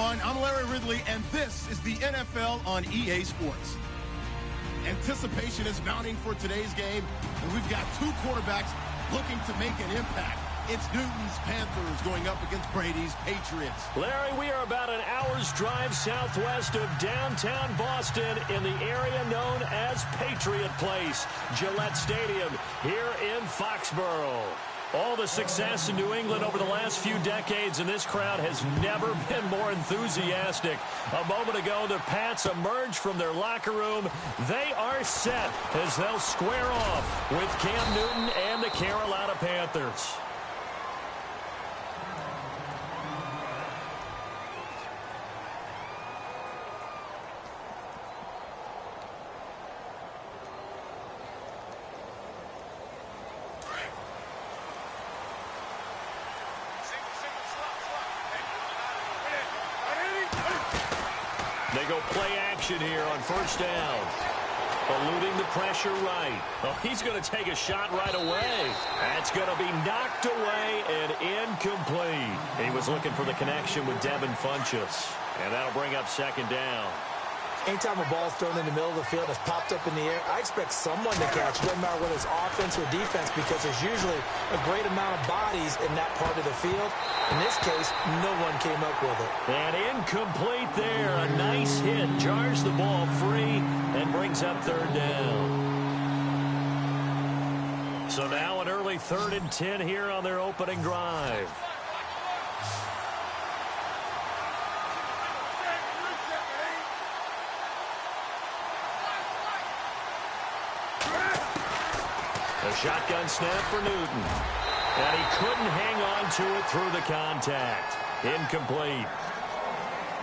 everyone. I'm Larry Ridley, and this is the NFL on EA Sports. Anticipation is mounting for today's game, and we've got two quarterbacks looking to make an impact. It's Newton's Panthers going up against Brady's Patriots. Larry, we are about an hour's drive southwest of downtown Boston in the area known as Patriot Place, Gillette Stadium, here in Foxborough. All the success in New England over the last few decades, and this crowd has never been more enthusiastic. A moment ago, the Pats emerged from their locker room. They are set as they'll square off with Cam Newton and the Carolina Panthers. They go play action here on first down. Eluding the pressure right. Oh, he's going to take a shot right away. That's going to be knocked away and incomplete. He was looking for the connection with Devin Funchess. And that'll bring up second down. Anytime a ball's thrown in the middle of the field that's popped up in the air, I expect someone to catch. It doesn't matter whether it's offense or defense, because there's usually a great amount of bodies in that part of the field. In this case, no one came up with it. And incomplete there. A nice hit. Jars the ball free and brings up third down. So now an early 3rd and 10 here on their opening drive. A shotgun snap for Newton. And he couldn't hang on to it through the contact. Incomplete.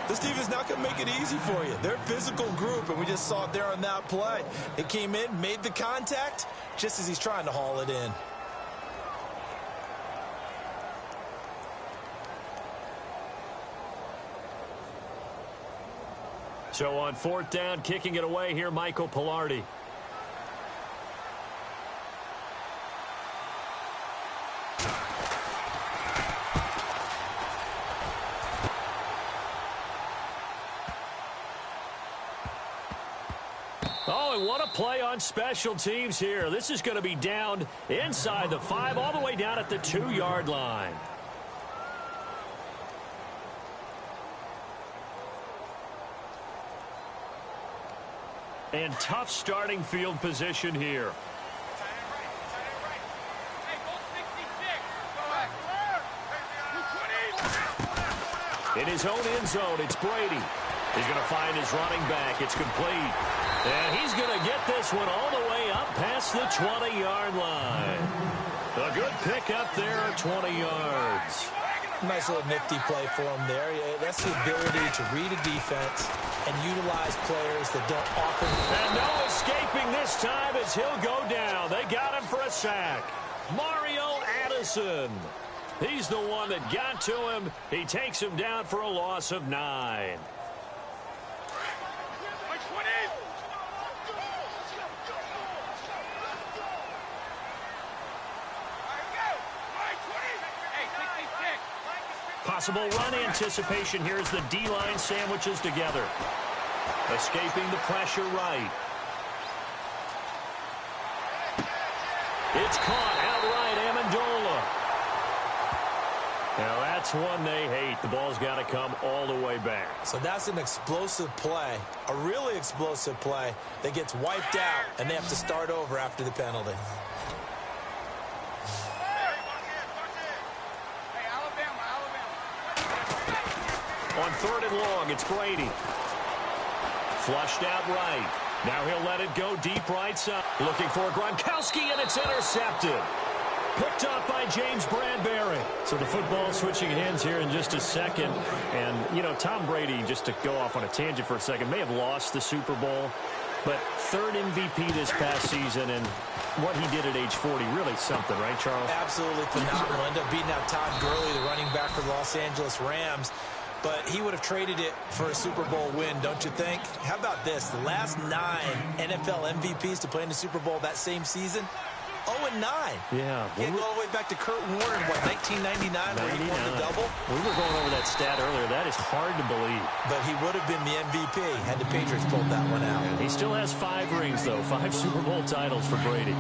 This team is not going to make it easy for you. They're a physical group, and we just saw it there on that play. It came in, made the contact, just as he's trying to haul it in. So on 4th down, kicking it away here, Michael Pilardi. Oh, and what a play on special teams here. This is going to be down inside the 5, all the way down at the 2-yard line. And tough starting field position here. In his own end zone, it's Brady. He's going to find his running back. It's complete. And he's going to get this one all the way up past the 20-yard line. A good pickup there, 20 yards. Nice little nifty play for him there. Yeah, that's the ability to read a defense and utilize players that don't often. And no escaping this time as he'll go down. They got him for a sack. Mario Addison. He's the one that got to him. He takes him down for a loss of 9. Possible run anticipation here as the D-line sandwiches together. Escaping the pressure right. It's caught outright, Amendola. Now that's one they hate. The ball's got to come all the way back. So that's an explosive play, a really explosive play that gets wiped out, and they have to start over after the penalty. On 3rd and long, it's Brady. Flushed out right. Now he'll let it go deep right side. Looking for Gronkowski, and it's intercepted. Picked up by James Bradbury. So the football switching hands here in just a second. And, you know, Tom Brady, just to go off on a tangent for a second, may have lost the Super Bowl. But 3rd MVP this past season, and what he did at age 40, really something, right, Charles? Absolutely phenomenal. Ended up beating out Todd Gurley, the running back for the Los Angeles Rams. But he would have traded it for a Super Bowl win, don't you think? How about this? The last 9 NFL MVPs to play in the Super Bowl that same season, 0-9. Yeah. Can't go all the way back to Kurt Warner in, what, 1999 where he won the double? We were going over that stat earlier. That is hard to believe. But he would have been the MVP had the Patriots pulled that one out. He still has 5 rings, though. 5 Super Bowl titles for Brady.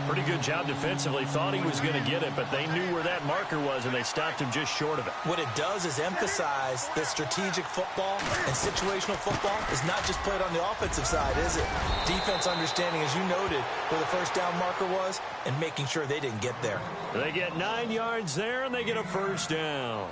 Pretty good job defensively. Thought he was going to get it, but they knew where that marker was, and they stopped him just short of it. What it does is emphasize that strategic football and situational football is not just played on the offensive side, is it? Defense understanding, as you noted, where the first down marker was and making sure they didn't get there. They get 9 yards there, and they get a first down.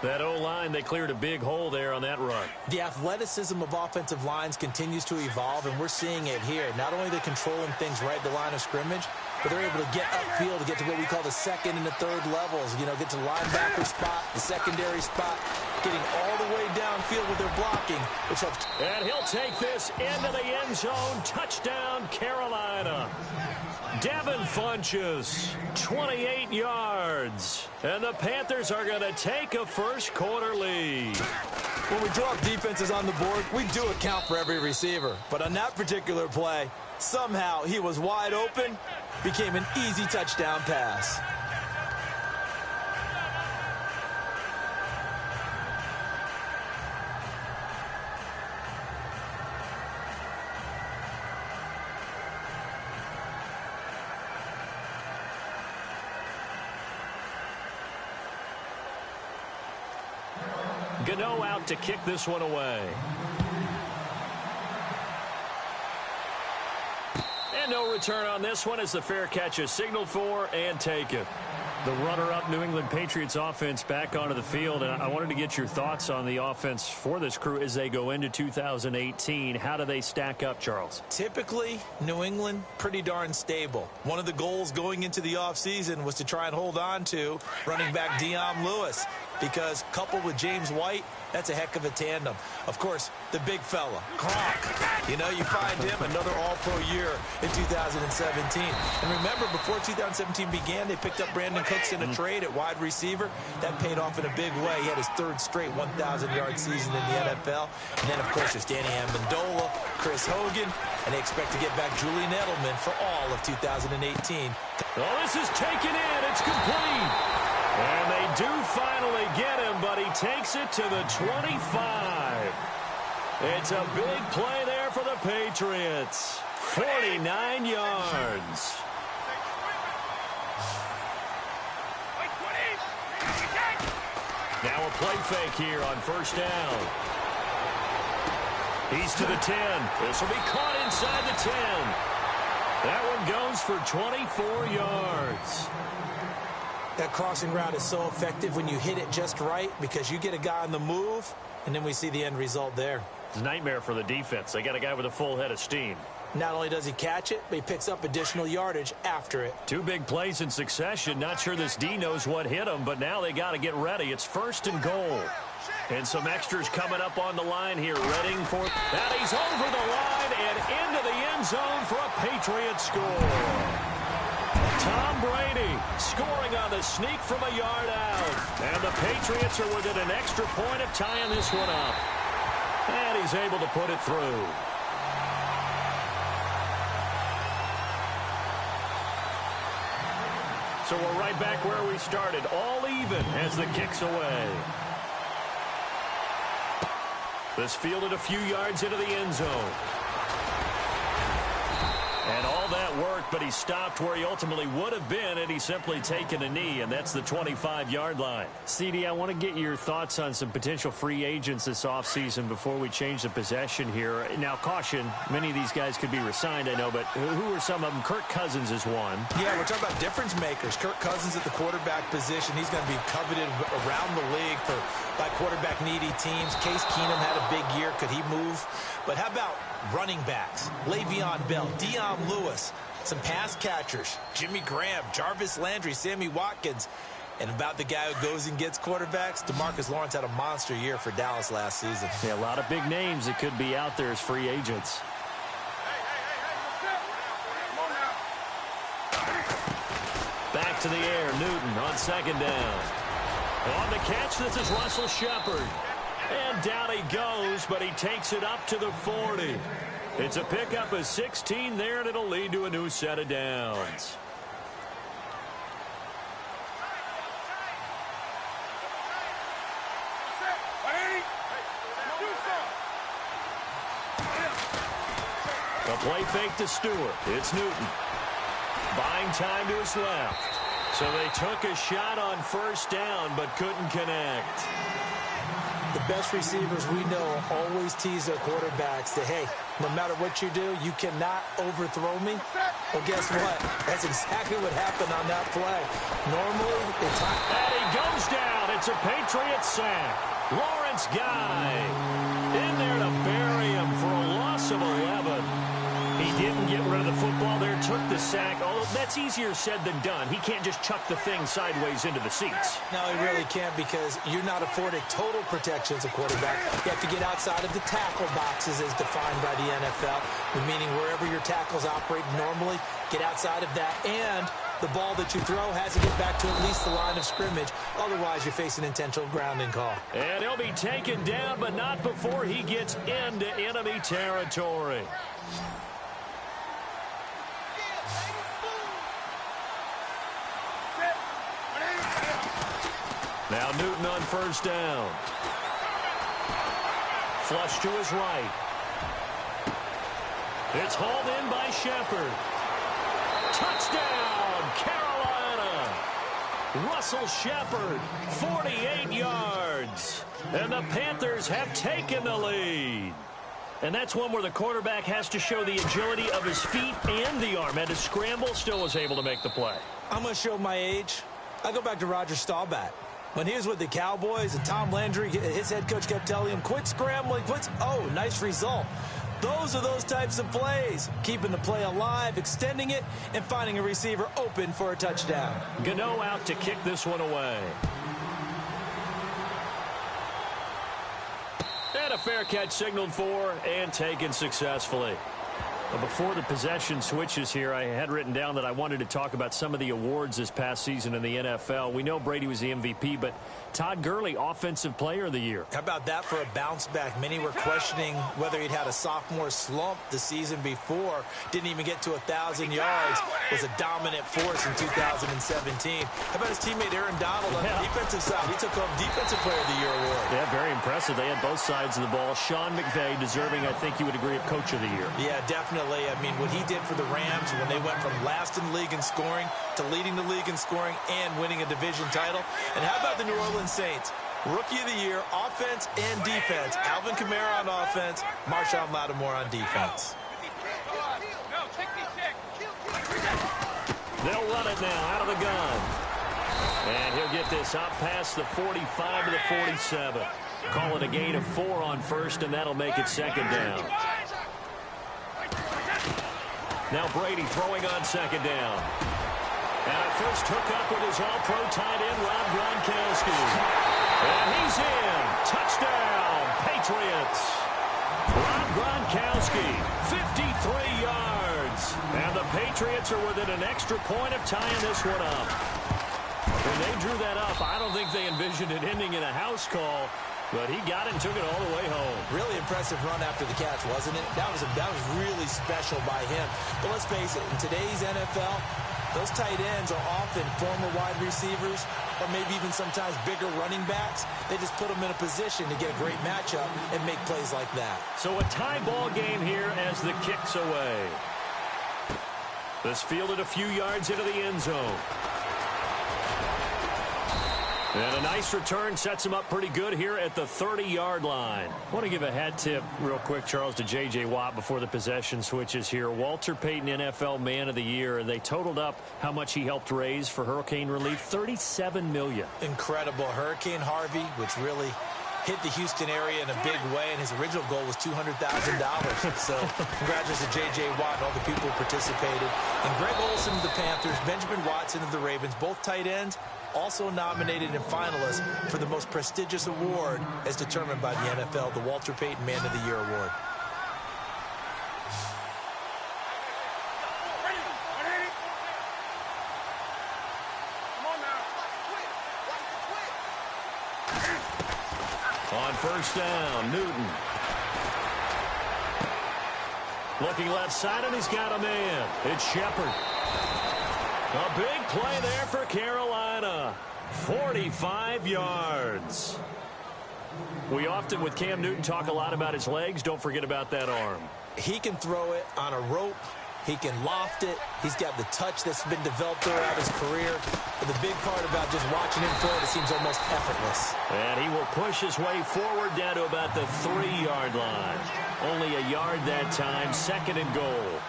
That O-line, they cleared a big hole there on that run. The athleticism of offensive lines continues to evolve, and we're seeing it here. Not only are they controlling things right at the line of scrimmage, but they're able to get upfield to get to what we call the second and the third levels. You know, get to linebacker spot, the secondary spot, getting all the way downfield with their blocking, which helps. And he'll take this into the end zone. Touchdown, Carolina. Devin Funchess, 28 yards. And the Panthers are going to take a first-quarter lead. When we drop defenses on the board, we do account for every receiver. But on that particular play, somehow he was wide open, became an easy touchdown pass. Gano out to kick this one away. And no return on this one as the fair catch is signaled for and taken. The runner-up New England Patriots offense back onto the field. And I wanted to get your thoughts on the offense for this crew as they go into 2018. How do they stack up, Charles? Typically, New England, pretty darn stable. One of the goals going into the offseason was to try and hold on to running back Dion Lewis, because coupled with James White, that's a heck of a tandem. Of course, the big fella, Gronk. You know, you find him another all-pro year in 2017. And remember, before 2017 began, they picked up Brandon Cooks in a trade at wide receiver. That paid off in a big way. He had his 3rd straight 1,000-yard season in the NFL. And then, of course, there's Danny Amendola, Chris Hogan, and they expect to get back Julian Edelman for all of 2018. Oh, this is taken in. It's complete. And they do finally get him, but he takes it to the 25. It's a big play there for the Patriots. 49 yards. Now a play fake here on first down. He's to the 10. This will be caught inside the 10. That one goes for 24 yards. That crossing route is so effective when you hit it just right, because you get a guy on the move, and then we see the end result there. It's a nightmare for the defense. They got a guy with a full head of steam. Not only does he catch it, but he picks up additional yardage after it. 2 big plays in succession. Not sure this D knows what hit him, but now they got to get ready. It's 1st and goal. And some extras coming up on the line here. Redding for that. He's over the line and into the end zone for a Patriot score. Tom Brady scoring on the sneak from a yard out. And the Patriots are within an extra point of tying this one up. And he's able to put it through. So we're right back where we started. All even as the kick's away. This fielded a few yards into the end zone. And all that worked, but he stopped where he ultimately would have been had he simply taken a knee, and that's the 25-yard line. CD, I want to get your thoughts on some potential free agents this offseason before we change the possession here. Now, caution, many of these guys could be re-signed, I know, but who are some of them? Kirk Cousins is one. Yeah, we're talking about difference makers. Kirk Cousins at the quarterback position. He's going to be coveted around the league by quarterback-needy teams. Case Keenum had a big year. Could he move? But how about running backs? Le'Veon Bell, Dion Lewis, some pass catchers, Jimmy Graham, Jarvis Landry, Sammy Watkins. And about the guy who goes and gets quarterbacks, DeMarcus Lawrence had a monster year for Dallas last season. Yeah, a lot of big names that could be out there as free agents. Back to the air, Newton on 2nd down. On the catch, this is Russell Shepard. And down he goes, but he takes it up to the 40. It's a pickup of 16 there, and it'll lead to a new set of downs. A play fake to Stewart. It's Newton. Buying time to his left. So they took a shot on first down, but couldn't connect. The best receivers we know always tease their quarterbacks that, hey, no matter what you do, you cannot overthrow me. Well, guess what? That's exactly what happened on that play. Normally, it's... And he goes down. It's a Patriot sack. Lawrence Guy in there to bury him for a loss of 11. He didn't get rid of the football there, took the sack. Although that's easier said than done. He can't just chuck the thing sideways into the seats. No, he really can't, because you're not afforded total protection as a quarterback. You have to get outside of the tackle boxes as defined by the NFL, meaning wherever your tackles operate normally, get outside of that. And the ball that you throw has to get back to at least the line of scrimmage. Otherwise, you face an intentional grounding call. And he'll be taken down, but not before he gets into enemy territory. Now Newton on first down. Flush to his right. It's hauled in by Shepard. Touchdown, Carolina. Russell Shepard, 48 yards. And the Panthers have taken the lead. And that's one where the quarterback has to show the agility of his feet and the arm. And to scramble, still was able to make the play. I'm going to show my age. I go back to Roger Staubach. When he was with the Cowboys and Tom Landry, his head coach kept telling him, quit scrambling, quit. Oh, nice result. Those are those types of plays. Keeping the play alive, extending it, and finding a receiver open for a touchdown. Gano out to kick this one away. And a fair catch signaled for and taken successfully. But before the possession switches here, I had written down that I wanted to talk about some of the awards this past season in the NFL. We know Brady was the MVP, but Todd Gurley, Offensive Player of the Year. How about that for a bounce back? Many were questioning whether he'd had a sophomore slump the season before. Didn't even get to 1,000 yards. Was a dominant force in 2017. How about his teammate Aaron Donald on the defensive side? He took home Defensive Player of the Year award. Yeah, very impressive. They had both sides of the ball. Sean McVay deserving, I think you would agree, of Coach of the Year. Yeah, definitely. I mean, what he did for the Rams when they went from last in the league in scoring to leading the league in scoring and winning a division title. And how about the New Orleans Saints? Rookie of the Year, offense and defense. Alvin Kamara on offense, Marshawn Lattimore on defense. They'll run it now out of the gun. And he'll get this out past the 45 to the 47. Call it a gain of 4 on first, and that'll make it second down. Now Brady throwing on second down. And a first hookup with his all-pro tight end, Rob Gronkowski. And he's in. Touchdown, Patriots. Rob Gronkowski, 53 yards. And the Patriots are within an extra point of tying this one up. When they drew that up, I don't think they envisioned it ending in a house call. But he got it and took it all the way home. Really impressive run after the catch, wasn't it? That was really special by him. But let's face it, in today's NFL, those tight ends are often former wide receivers or maybe even sometimes bigger running backs. They just put them in a position to get a great matchup and make plays like that. So a tie ball game here as the kick's away. This fielded a few yards into the end zone. And a nice return sets him up pretty good here at the 30-yard line. I want to give a hat tip real quick, Charles, to J.J. Watt before the possession switches here. Walter Payton, NFL Man of the Year. They totaled up how much he helped raise for hurricane relief, $37 million. Incredible. Hurricane Harvey, which really hit the Houston area in a big way, and his original goal was $200,000. So congratulations to J.J. Watt and all the people who participated. And Greg Olsen of the Panthers, Benjamin Watson of the Ravens, both tight ends, also nominated and finalists for the most prestigious award as determined by the NFL, the Walter Payton Man of the Year Award. On first down, Newton. Looking left side, and he's got a man. It's Shepard. A big play there for Carolina. 45 yards. We often, with Cam Newton, talk a lot about his legs. Don't forget about that arm. He can throw it on a rope. He can loft it. He's got the touch that's been developed throughout his career. But the big part about just watching him throw it, it seems almost effortless. And he will push his way forward down to about the 3-yard line. Only a yard that time. 2nd and goal.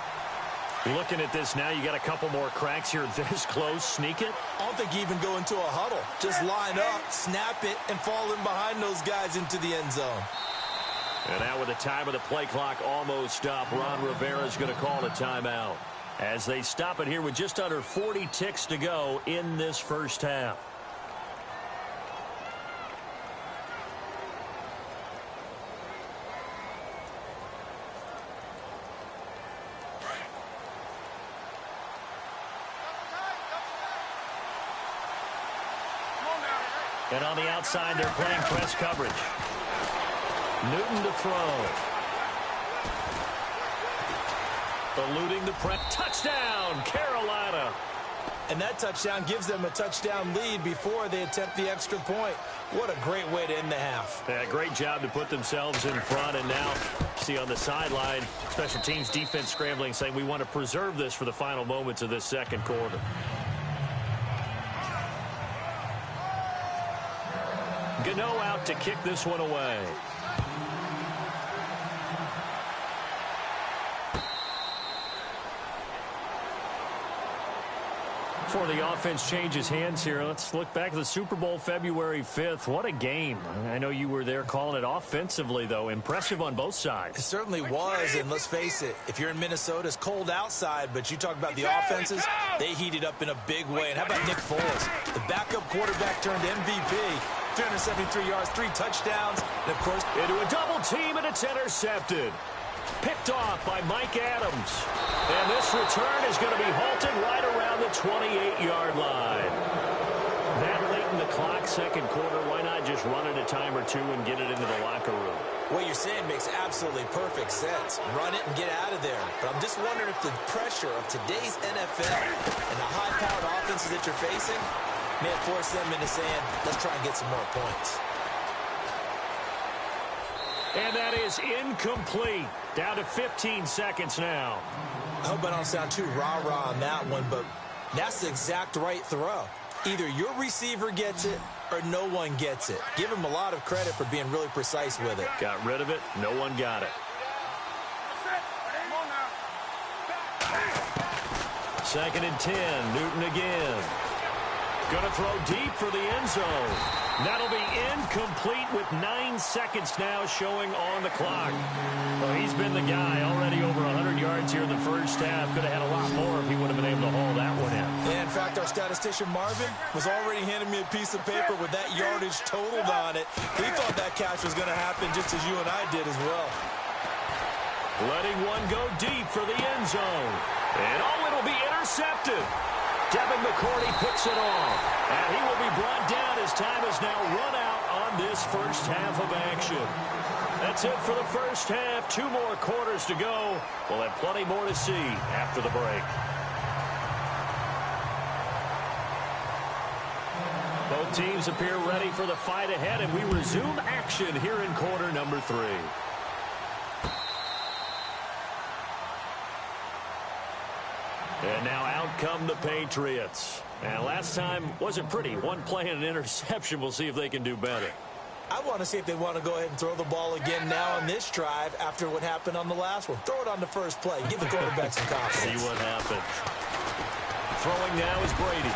Looking at this now, you got a couple more cracks here this close. Sneak it. I don't think you even go into a huddle. Just line up, snap it, and fall in behind those guys into the end zone. And now with the time of the play clock almost up, Ron Rivera is going to call a timeout as they stop it here with just under 40 ticks to go in this first half. And on the outside, they're playing press coverage. Newton to throw. Eluding the press. Touchdown, Carolina. And that touchdown gives them a touchdown lead before they attempt the extra point. What a great way to end the half. Yeah, great job to put themselves in front. And now, see on the sideline, special teams defense scrambling, saying we want to preserve this for the final moments of this second quarter. Gano out to kick this one away. Before the offense changes hands here, let's look back at the Super Bowl February 5th. What a game. I know you were there calling it offensively, though. Impressive on both sides. It certainly was, and let's face it, if you're in Minnesota, it's cold outside, but you talk about the offenses, they heated up in a big way. And how about Nick Foles? The backup quarterback turned MVP. 373 yards, 3 touchdowns, and, of course, into a double team, and it's intercepted. Picked off by Mike Adams. And this return is going to be halted right around the 28-yard line. That late in the clock, second quarter, why not just run it a time or two and get it into the locker room? What you're saying makes absolutely perfect sense. Run it and get out of there. But I'm just wondering if the pressure of today's NFL and the high-powered offenses that you're facing may have forced them into saying, let's try and get some more points. And that is incomplete. Down to 15 seconds now. I hope I don't sound too rah-rah on that one, but that's the exact right throw. Either your receiver gets it or no one gets it. Give him a lot of credit for being really precise with it. Got rid of it. No one got it. 2nd and 10. Newton again. Going to throw deep for the end zone. That'll be incomplete with 9 seconds now showing on the clock. Well, he's been the guy already over 100 yards here in the first half. Could have had a lot more if he would have been able to haul that one in. Yeah, in fact, our statistician Marvin was already handing me a piece of paper with that yardage totaled on it. He thought that catch was going to happen just as you and I did as well. Letting one go deep for the end zone. And it'll be intercepted. Devin McCourty picks it off. And he will be brought down as time has now run out on this first half of action. That's it for the first half. 2 more quarters to go. We'll have plenty more to see after the break. Both teams appear ready for the fight ahead, and we resume action here in quarter number 3. And now out come the Patriots. And last time wasn't pretty. One play and an interception. We'll see if they can do better. I want to see if they want to go ahead and throw the ball again now on this drive after what happened on the last one. Throw it on the first play. Give the quarterback some confidence. See what happens. Throwing now is Brady.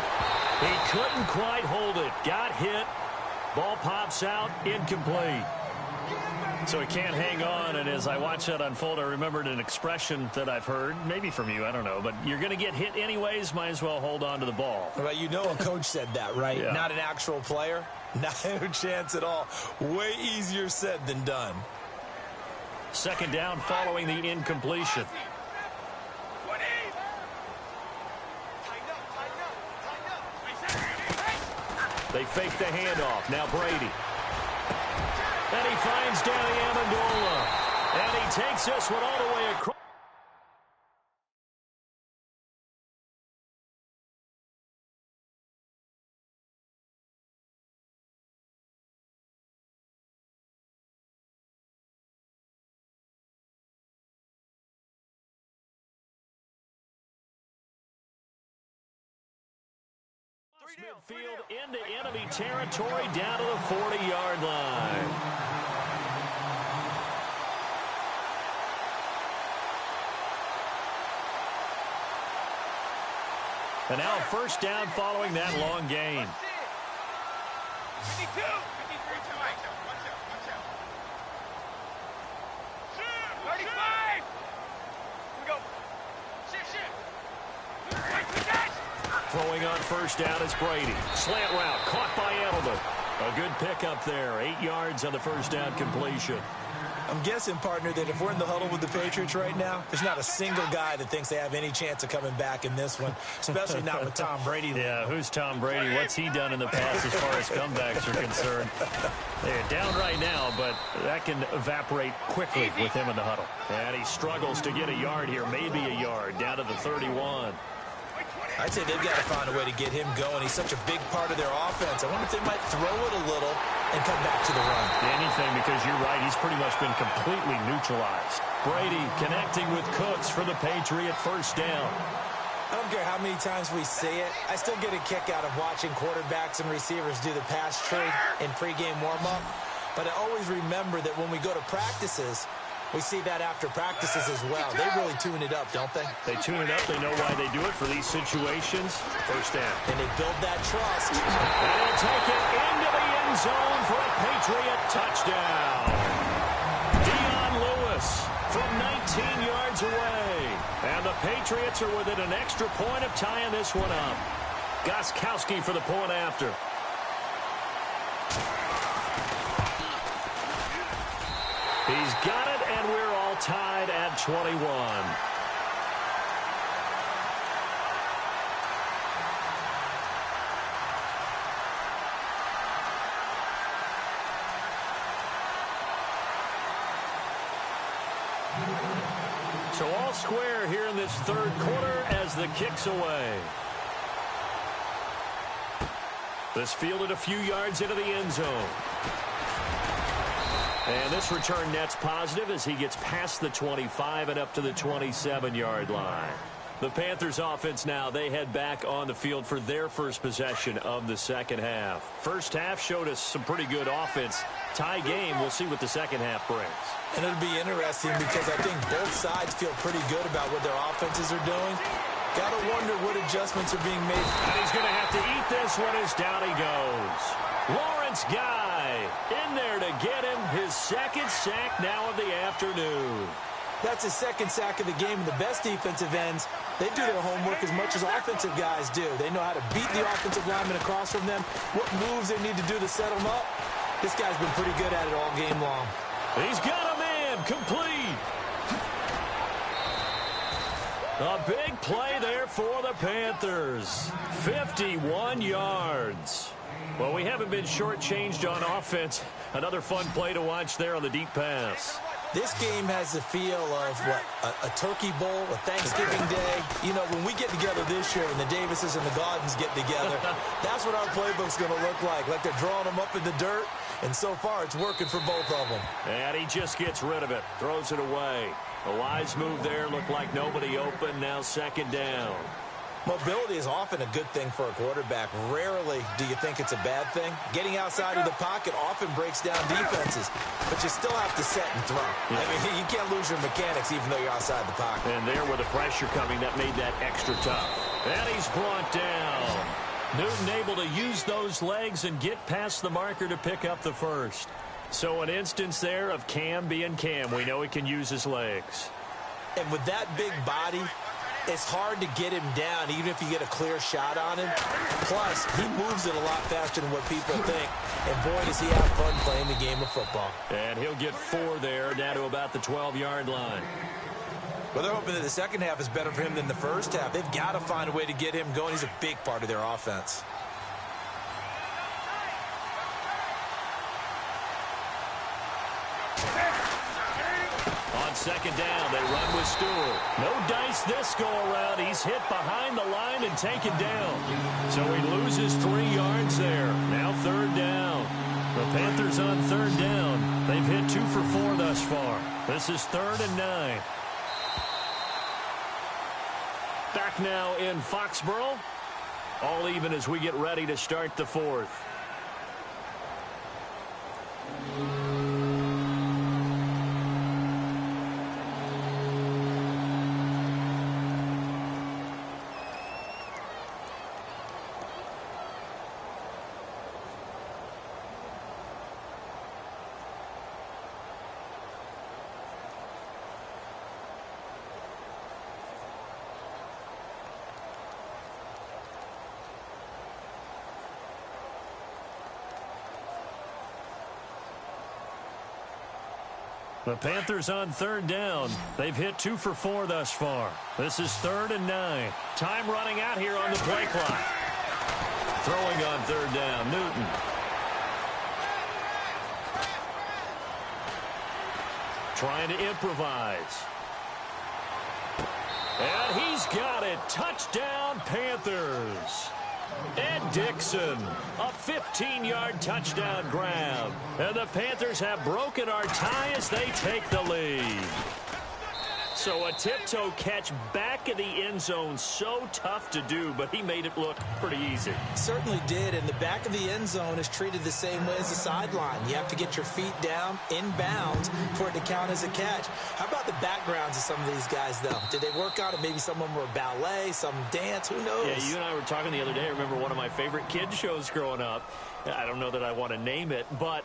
He couldn't quite hold it. Got hit. Ball pops out. Incomplete. So he can't hang on, and as I watch that unfold, I remembered an expression that I've heard, maybe from you, I don't know, but you're going to get hit anyways, might as well hold on to the ball. Well, you know a coach said that, right? Yeah. Not an actual player. No chance at all. Way easier said than done. 2nd down following the incompletion. They fake the handoff. Now Brady. And he finds Danny Amendola. And he takes this one all the way across. midfield into enemy territory down to the 40-yard line. And now first down following that long gain. 52. 53. Watch out. 35. Here we go. Shift. Throwing on first down is Brady. Slant route caught by Edelman. A good pickup there. 8 yards on the first down completion. I'm guessing, partner, that if we're in the huddle with the Patriots right now, there's not a single guy that thinks they have any chance of coming back in this one, especially not with Tom Brady. Yeah, who's Tom Brady? What's he done in the past as far as comebacks are concerned? They're down right now, but that can evaporate quickly with him in the huddle. And he struggles to get a yard here, maybe a yard, down to the 31. I'd say they've got to find a way to get him going. He's such a big part of their offense. I wonder if they might throw it a little and come back to the run. Anything, because you're right, he's pretty much been completely neutralized. Brady connecting with Cooks for the Patriot first down. I don't care how many times we say it, I still get a kick out of watching quarterbacks and receivers do the pass trade in pregame warm-up. But I always remember that when we go to practices, we see that after practices as well. They really tune it up, don't they? They tune it up. They know why they do it for these situations. First down. And they build that trust. And he'll take it into the end zone for a Patriot touchdown. Dion Lewis from 19 yards away. And the Patriots are within an extra point of tying this one up. Gostkowski for the point after. He's got it, and we're all tied at 21. So all square here in this third quarter as the kick's away. This fielded a few yards into the end zone. And this return net's positive as he gets past the 25 and up to the 27-yard line. The Panthers offense now, they head back on the field for their first possession of the second half. First half showed us some pretty good offense. Tie game, we'll see what the second half brings. And it'll be interesting because I think both sides feel pretty good about what their offenses are doing. Got to wonder what adjustments are being made. And he's going to have to eat this one as down he goes. Lawrence Guy in there to get him his second sack now of the afternoon. That's his second sack of the game. And the best defensive ends, they do their homework as much as offensive guys do. They know how to beat the offensive lineman across from them, what moves they need to do to set them up. This guy's been pretty good at it all game long. He's got a man complete. A big play there for the Panthers. 51 yards. Well, we haven't been shortchanged on offense. Another fun play to watch there on the deep pass. This game has the feel of, a turkey bowl, a Thanksgiving day. You know, when we get together this year and the Davises and the Gaudens get together, that's what our playbook's going to look like they're drawing them up in the dirt. And so far, it's working for both of them. And he just gets rid of it, throws it away. A wise move there, looked like nobody open, now second down. Mobility is often a good thing for a quarterback. Rarely do you think it's a bad thing. Getting outside of the pocket often breaks down defenses, but you still have to set and throw. Yeah. I mean, you can't lose your mechanics even though you're outside the pocket. And there with the pressure coming, that made that extra tough. And he's brought down. Newton able to use those legs and get past the marker to pick up the first. So an instance there of Cam being Cam. We know he can use his legs. And with that big body, it's hard to get him down, even if you get a clear shot on him. Plus, he moves it a lot faster than what people think. And boy, does he have fun playing the game of football. And he'll get 4 there, down to about the 12-yard line. Well, they're hoping that the second half is better for him than the first half. They've got to find a way to get him going. He's a big part of their offense. On second down, they run with Stewart. No dice this go-around. He's hit behind the line and taken down. So he loses 3 yards there. Now third down. The Panthers on third down. They've hit 2 for 4 thus far. This is 3rd and 9. Back now in Foxborough. All even as we get ready to start the fourth. The Panthers on third down. They've hit 2 for 4 thus far. This is 3rd and 9. Time running out here on the play clock. Throwing on third down, Newton. Trying to improvise. And he's got it. Touchdown, Panthers. Ed Dixon, a 15-yard touchdown grab. And the Panthers have broken our tie as they take the lead. So a tiptoe catch back in the end zone, so tough to do, but he made it look pretty easy. Certainly did, and the back of the end zone is treated the same way as the sideline. You have to get your feet down in bounds for it to count as a catch. How about the backgrounds of some of these guys, though? Did they work on it? Maybe some of them were ballet, some dance, who knows? Yeah, you and I were talking the other day. I remember one of my favorite kids shows growing up. I don't know that I want to name it, but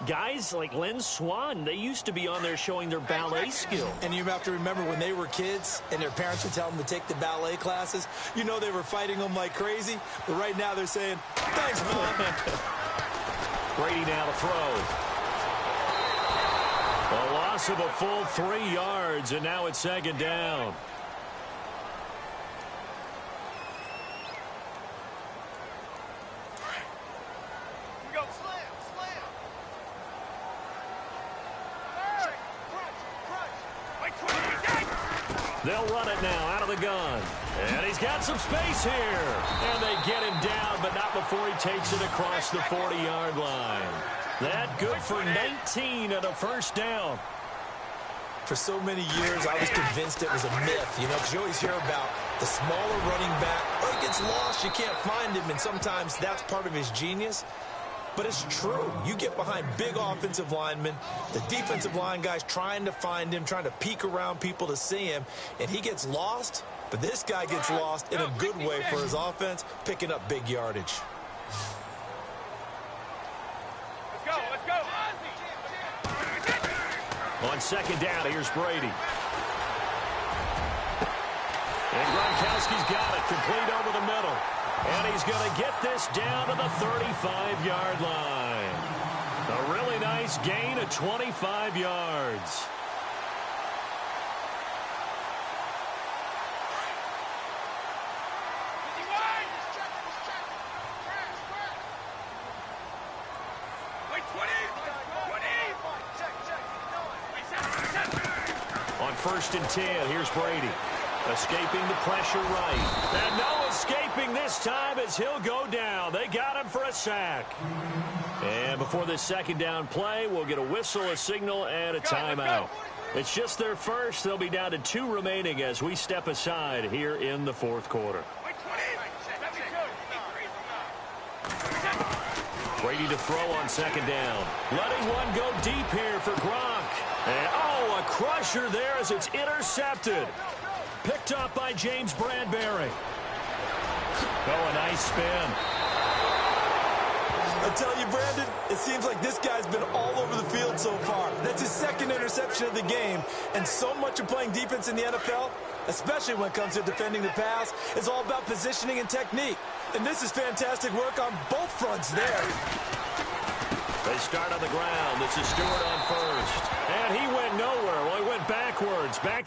guys like Lynn Swan, they used to be on there showing their ballet skill. And you have to remember when they were kids and their parents would tell them to take the ballet classes, you know they were fighting them like crazy. But right now they're saying, thanks, Mom. Brady now to throw. A loss of a full 3 yards, and now it's 2nd down. They'll run it now out of the gun. And he's got some space here. And they get him down, but not before he takes it across the 40-yard line. That good for 19 and a 1st down. For so many years, I was convinced it was a myth, you know, because you always hear about the smaller running back. Oh, he gets lost, you can't find him, and sometimes that's part of his genius. But it's true. You get behind big offensive linemen, the defensive line guys trying to find him, trying to peek around people to see him, and he gets lost. But this guy gets lost in a good way for his offense, picking up big yardage. Let's go, let's go. On 2nd down, here's Brady. And Gronkowski's got it, complete over the middle. And he's going to get this down to the 35-yard line. A really nice gain of 25 yards. On 1st and 10, here's Brady. Escaping the pressure right. And no escaping this time as he'll go down. They got him for a sack. And before this 2nd down play, we'll get a whistle, a signal, and a timeout. It's just their first. They'll be down to 2 remaining as we step aside here in the 4th quarter. Brady to throw on 2nd down. Letting one go deep here for Gronk. And, oh, a crusher there as it's intercepted. Picked up by James Bradbury. Oh, a nice spin. I tell you, Brandon, it seems like this guy's been all over the field so far. That's his 2nd interception of the game. And so much of playing defense in the NFL, especially when it comes to defending the pass, is all about positioning and technique. And this is fantastic work on both fronts there. They start on the ground. This is Stewart on 1st. And he went nowhere. Well, he went backwards. Back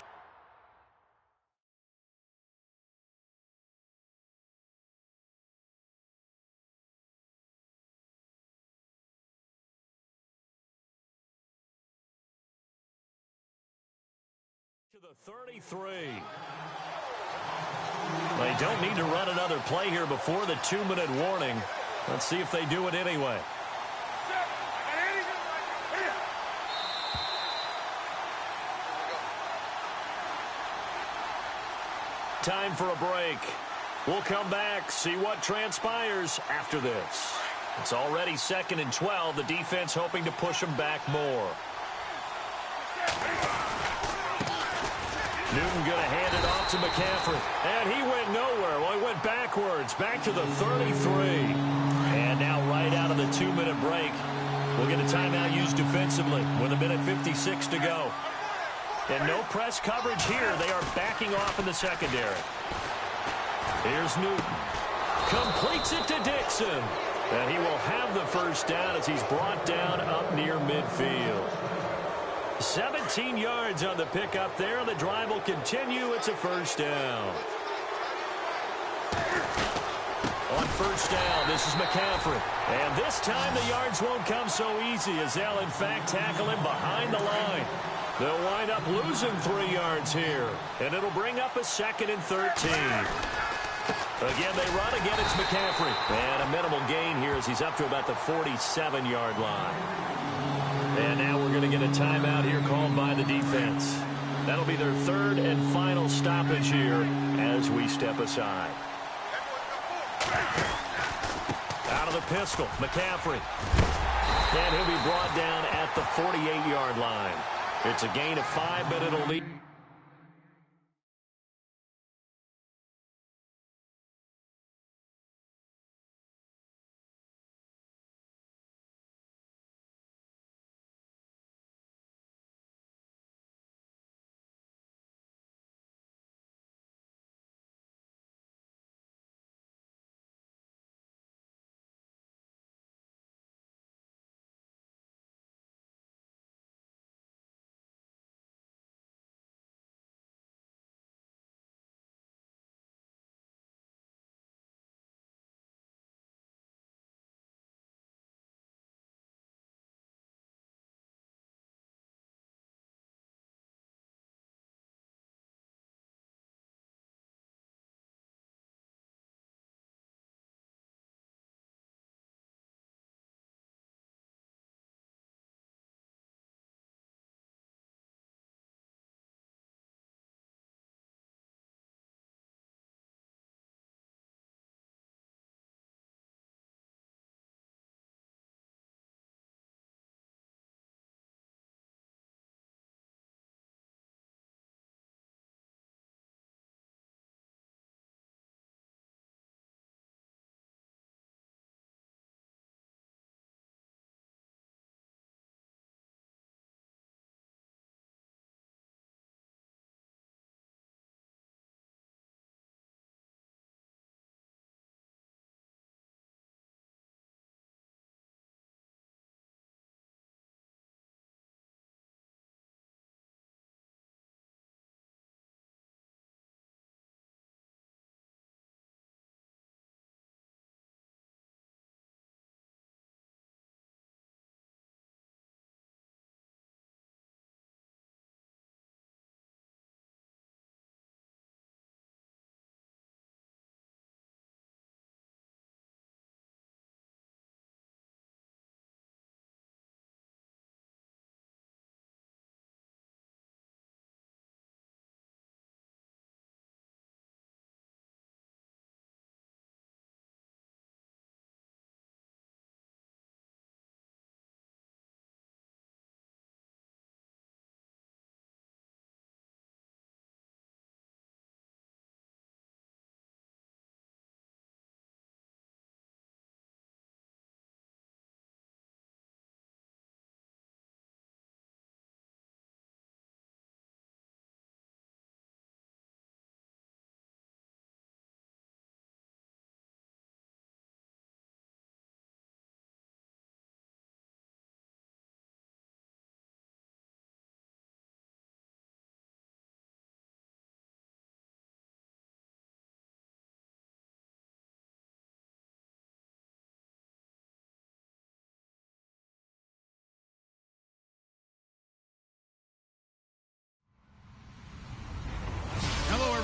to the 33. They don't need to run another play here before the 2-minute warning. Let's see if they do it anyway. Time for a break. We'll come back, see what transpires after this. It's already 2nd and 12. The defense hoping to push them back more. Newton going to hand it off to McCaffrey. And he went nowhere. Well, he went backwards, back to the 33. And now right out of the 2-minute break, we'll get a timeout used defensively with 1:56 to go. And no press coverage here. They are backing off in the secondary. Here's Newton. Completes it to Dixon. And he will have the first down as he's brought down up near midfield. 17 yards on the pickup there. The drive will continue. It's a first down. On first down, this is McCaffrey. And this time the yards won't come so easy as they'll, in fact, tackle him behind the line. They'll wind up losing 3 yards here. And it'll bring up a 2nd and 13. Again, they run. Again, it's McCaffrey. And a minimal gain here as he's up to about the 47-yard line. And now we're going to get a timeout here called by the defense. That'll be their 3rd and final stoppage here as we step aside. Out of the pistol, McCaffrey. And he'll be brought down at the 48-yard line. It's a gain of 5, but it'll lead.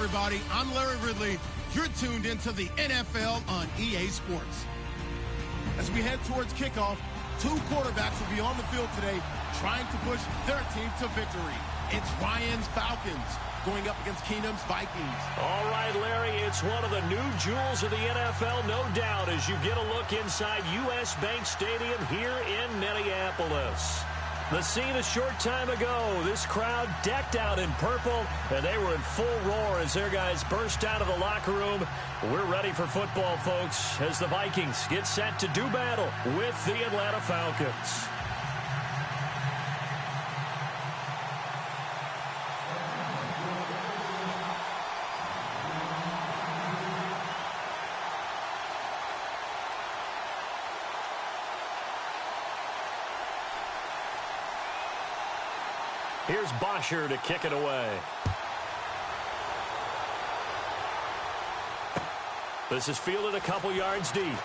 everybody. I'm Larry Ridley. You're tuned into the NFL on EA Sports. As we head towards kickoff, two quarterbacks will be on the field today trying to push their team to victory. It's Ryan's Falcons going up against Keenum's Vikings. All right, Larry, it's one of the new jewels of the NFL, no doubt, as you get a look inside U.S. Bank Stadium here in Minneapolis. The scene a short time ago, this crowd decked out in purple, and they were in full roar as their guys burst out of the locker room. We're ready for football, folks, as the Vikings get set to do battle with the Atlanta Falcons. Here's Bosher to kick it away. This is fielded a couple yards deep.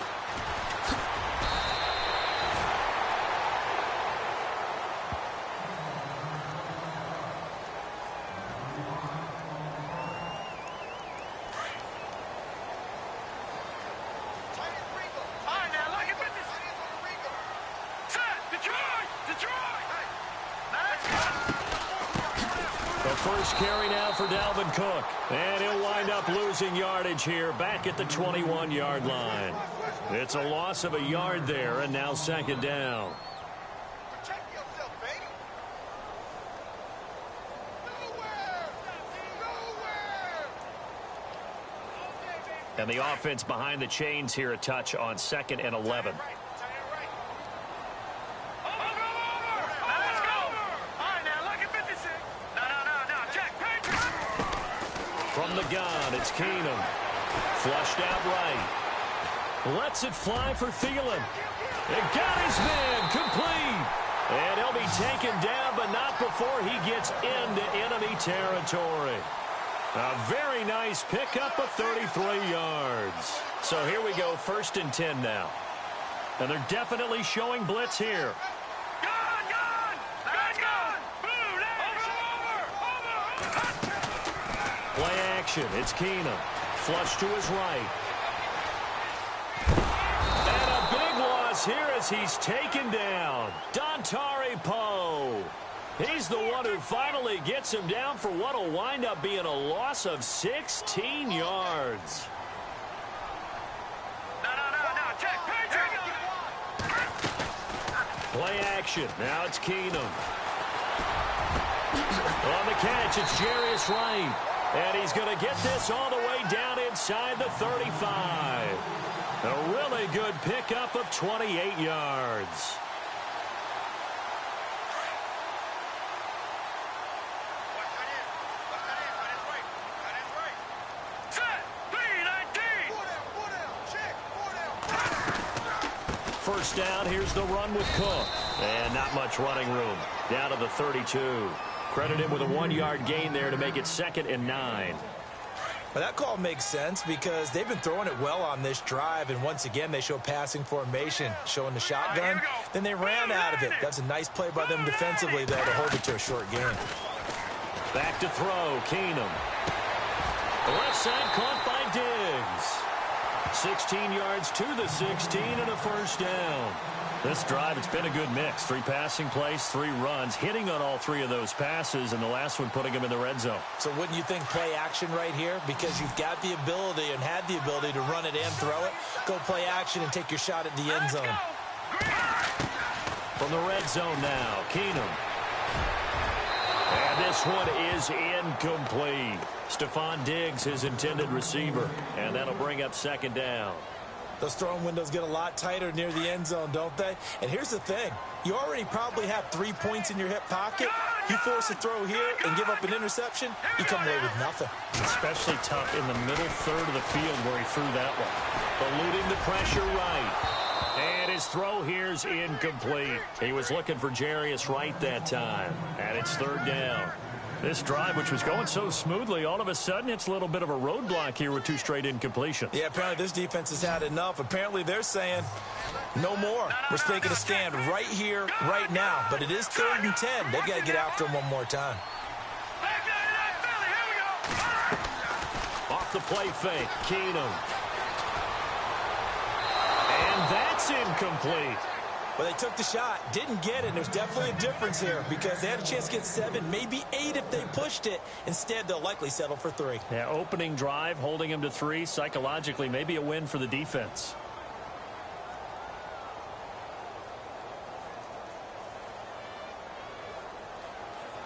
First carry now for Dalvin Cook. And he'll wind up losing yardage here back at the 21-yard line. It's a loss of a yard there, and now second down. Protect yourself, baby. Nowhere. And the offense behind the chains here a touch on 2nd and 11. From the gun, it's Keenum. Flushed out right. Lets it fly for Thielen. It got his man complete. And he'll be taken down, but not before he gets into enemy territory. A very nice pickup of 33 yards. So here we go, 1st and 10 now. And they're definitely showing blitz here. Play action. It's Keenum. Flush to his right. And a big loss here as he's taken down. Dontari Poe. He's the one who finally gets him down for what will wind up being a loss of 16 yards. Play action. Now it's Keenum. On the catch, it's Jarius Wright. And he's going to get this all the way down inside the 35. A really good pickup of 28 yards. First down, here's the run with Cook. And not much running room. Down to the 32. Credit him with a 1-yard gain there to make it 2nd and 9. Well, that call makes sense because they've been throwing it well on this drive, and once again they show passing formation, showing the shotgun. Then they ran out of it. That's a nice play by them defensively, though, to hold it to a short gain. Back to throw, Keenum. The left side caught by Diggs. 16 yards to the 16 and a first down. This drive, it's been a good mix. 3 passing plays, 3 runs, hitting on all 3 of those passes, and the last one putting him in the red zone. So wouldn't you think play action right here? Because you've got the ability and had the ability to run it and throw it. Go play action and take your shot at the end zone. From the red zone now, Keenum. And this one is incomplete. Stephon Diggs, his intended receiver, and that'll bring up second down. Those throwing windows get a lot tighter near the end zone, don't they? And here's the thing. You already probably have 3 points in your hip pocket. You force a throw here and give up an interception, you come away with nothing. Especially tough in the middle third of the field where he threw that one. Eluding the pressure right. And his throw here's incomplete. He was looking for Jarius Wright that time. And it's third down. This drive, which was going so smoothly, all of a sudden it's a little bit of a roadblock here with 2 straight incompletions. Yeah, apparently this defense has had enough. Apparently they're saying no more. We're taking a stand right here, right now. But it is 3rd and 10. They've got to get after him one more time. Off the play fake, Keenum. And that's incomplete. Well, they took the shot, didn't get it. There's definitely a difference here because they had a chance to get 7, maybe 8 if they pushed it. Instead, they'll likely settle for 3. Yeah, opening drive, holding him to 3. Psychologically, maybe a win for the defense.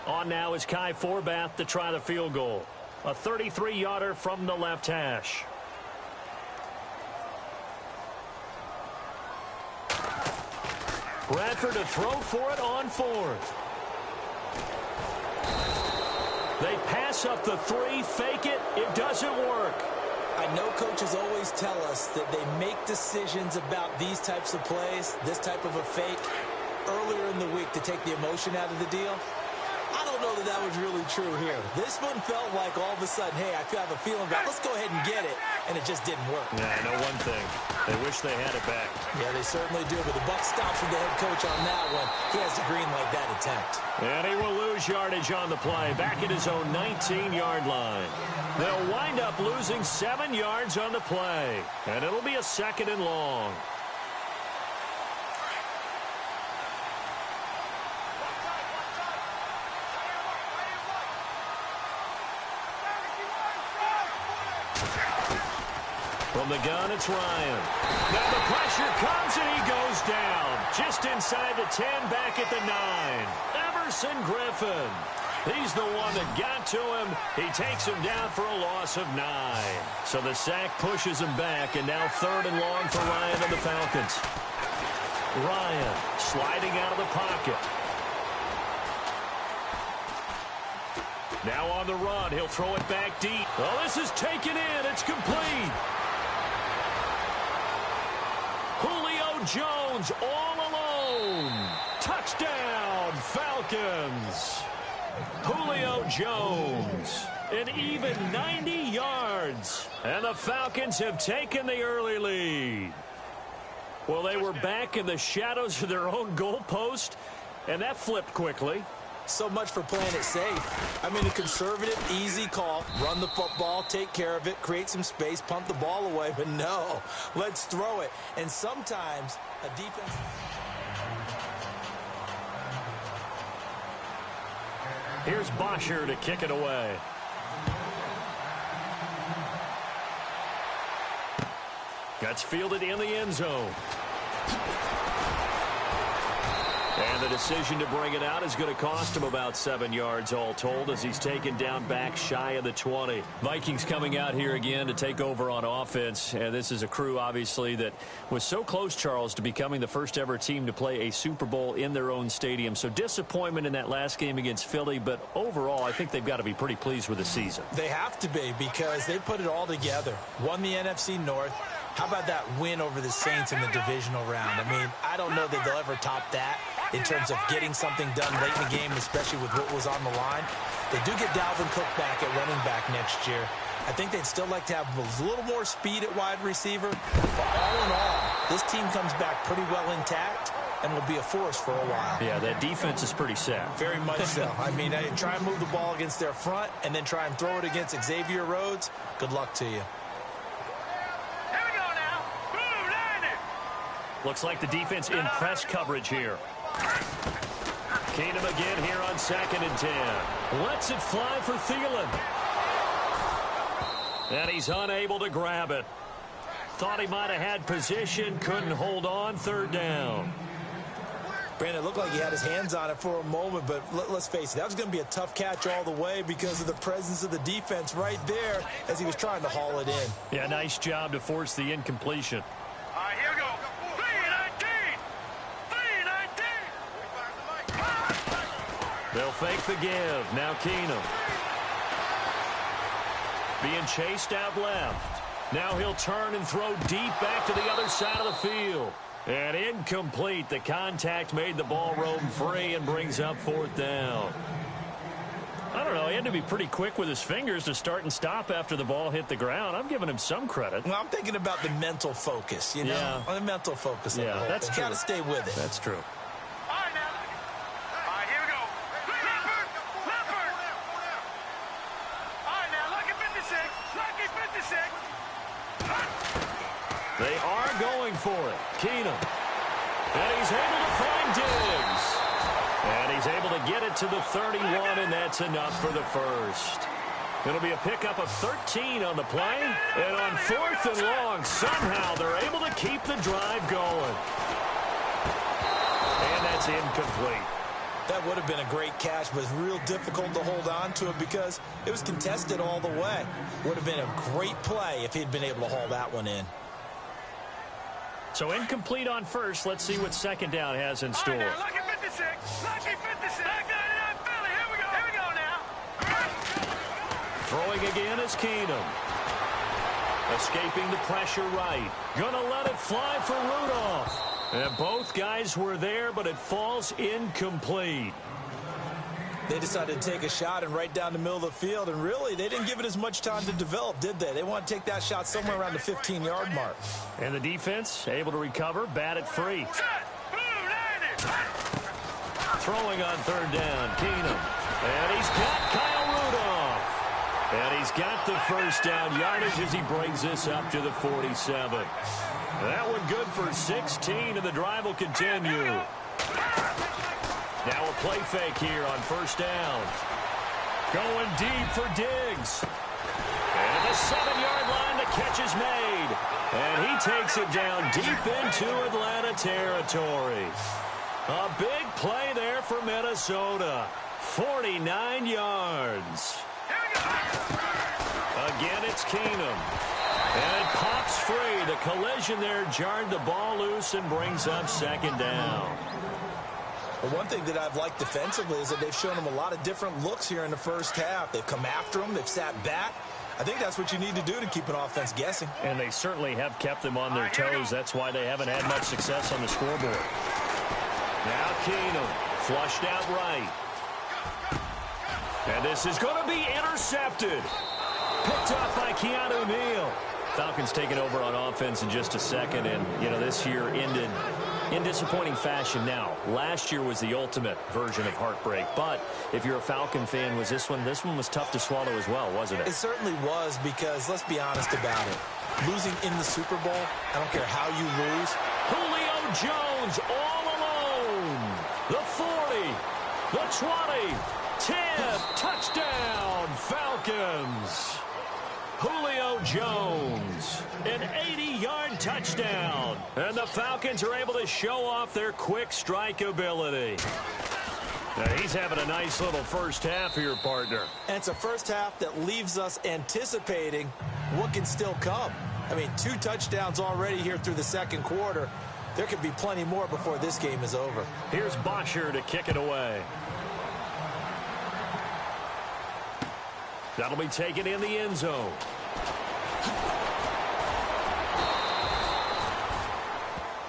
On now is Kai Forbath to try the field goal. A 33-yarder from the left hash. Bradford to throw for it on 4th. They pass up the 3, fake it. It doesn't work. I know coaches always tell us that they make decisions about these types of plays, this type of a fake, earlier in the week to take the emotion out of the deal. I don't know that that was really true here. This one felt like all of a sudden, hey, I have a feeling about let's go ahead and get it, and it just didn't work. Yeah, I know one thing. They wish they had it back. Yeah, they certainly do, but the buck stops with the head coach on that one. He has to green light that attempt. And he will lose yardage on the play, back at his own 19-yard line. They'll wind up losing 7 yards on the play, and it'll be a 2nd and long. From the gun, it's Ryan. Now the pressure comes, and he goes down. Just inside the 10, back at the 9. Everson Griffin. He's the one that got to him. He takes him down for a loss of 9. So the sack pushes him back, and now 3rd and long for Ryan and the Falcons. Ryan sliding out of the pocket. Now on the run, he'll throw it back deep. Oh, this is taken in. It's complete. Julio Jones all alone. Touchdown, Falcons. Julio Jones, an even 90 yards. And the Falcons have taken the early lead. Well, they were back in the shadows of their own goalpost, and that flipped quickly. So much for playing it safe. I mean, a conservative, easy call. Run the football, take care of it, create some space, punt the ball away. But no, let's throw it. And sometimes a defense... Here's Bosher to kick it away. Gets fielded in the end zone. And the decision to bring it out is going to cost him about 7 yards all told as he's taken down back shy of the 20. Vikings coming out here again to take over on offense. And this is a crew, obviously, that was so close, Charles, to becoming the first ever team to play a Super Bowl in their own stadium. So disappointment in that last game against Philly. But overall, I think they've got to be pretty pleased with the season. They have to be because they put it all together. Won the NFC North. How about that win over the Saints in the divisional round? I mean, I don't know that they'll ever top that in terms of getting something done late in the game, especially with what was on the line. They do get Dalvin Cook back at running back next year. I think they'd still like to have a little more speed at wide receiver. But all in all, this team comes back pretty well intact and will be a force for a while. Yeah, that defense is pretty set. Very much so. I mean, try and move the ball against their front and then try and throw it against Xavier Rhodes. Good luck to you. Looks like the defense in press coverage here. Keenum again here on 2nd and 10. Lets it fly for Thielen. And he's unable to grab it. Thought he might have had position, couldn't hold on. 3rd down. Brandon, it looked like he had his hands on it for a moment, but let's face it, that was going to be a tough catch all the way because of the presence of the defense right there as he was trying to haul it in. Yeah, nice job to force the incompletion. All right, here we go. 3-19. They'll fake the give. Now Keenum. Being chased out left. Now he'll turn and throw deep back to the other side of the field. And incomplete. The contact made the ball roam free and brings up 4th down. I don't know. He had to be pretty quick with his fingers to start and stop after the ball hit the ground. I'm giving him some credit. Well, I'm thinking about the mental focus, you know? Yeah. The mental focus. Yeah, that's true. Got to stay with it. That's true. All right, now. All right, here we go. Leopard. All right, now, lucky 56. Lucky 56. They are going for it. Keenum. And he's able to find Diggs. And he's able to get it to the 31, and that's enough for the first. It'll be a pickup of 13 on the play. And on 4th and long, somehow they're able to keep the drive going. And that's incomplete. That would have been a great catch, but it's real difficult to hold on to it because it was contested all the way. Would have been a great play if he'd been able to haul that one in. So incomplete on first. Let's see what second down has in store. All right, now, lucky 56. Lucky 56. Back 99 Philly. Here we go. Here we go now. Throwing again is Keenum. Escaping the pressure right. Gonna let it fly for Rudolph. And both guys were there, but it falls incomplete. They decided to take a shot and right down the middle of the field, and really, they didn't give it as much time to develop, did they? They want to take that shot somewhere around the 15-yard mark. And the defense able to recover, bat it free. Throwing on 3rd down, Keenum. And he's got Kyle Rudolph. And he's got the first down yardage as he brings this up to the 47. That one good for 16, and the drive will continue. Now a play fake here on 1st down. Going deep for Diggs. And the 7-yard line, the catch is made. And he takes it down deep into Atlanta territory. A big play there for Minnesota. 49 yards. Again, it's Keenum. And it pops free. The collision there jarred the ball loose and brings up 2nd down. But one thing that I've liked defensively is that they've shown him a lot of different looks here in the first half. They've come after him. They've sat back. I think that's what you need to do to keep an offense guessing. And they certainly have kept them on their toes. That's why they haven't had much success on the scoreboard. Now Keenum, flushed out right. And this is going to be intercepted. Picked off by Keanu Neal. Falcons taking over on offense in just a second. And, you know, this year ended in disappointing fashion. Now, last year was the ultimate version of heartbreak. But if you're a Falcon fan, was this one was tough to swallow as well, wasn't it? It certainly was because, let's be honest about it, losing in the Super Bowl, I don't care how you lose. Julio Jones all alone. The 40, the 20, 10, touchdown, Falcons. Julio Jones, an 80-yard touchdown. And the Falcons are able to show off their quick strike ability. Now, he's having a nice little first half here, partner. And it's a first half that leaves us anticipating what can still come. I mean, 2 touchdowns already here through the 2nd quarter. There could be plenty more before this game is over. Here's Bosher to kick it away. That'll be taken in the end zone.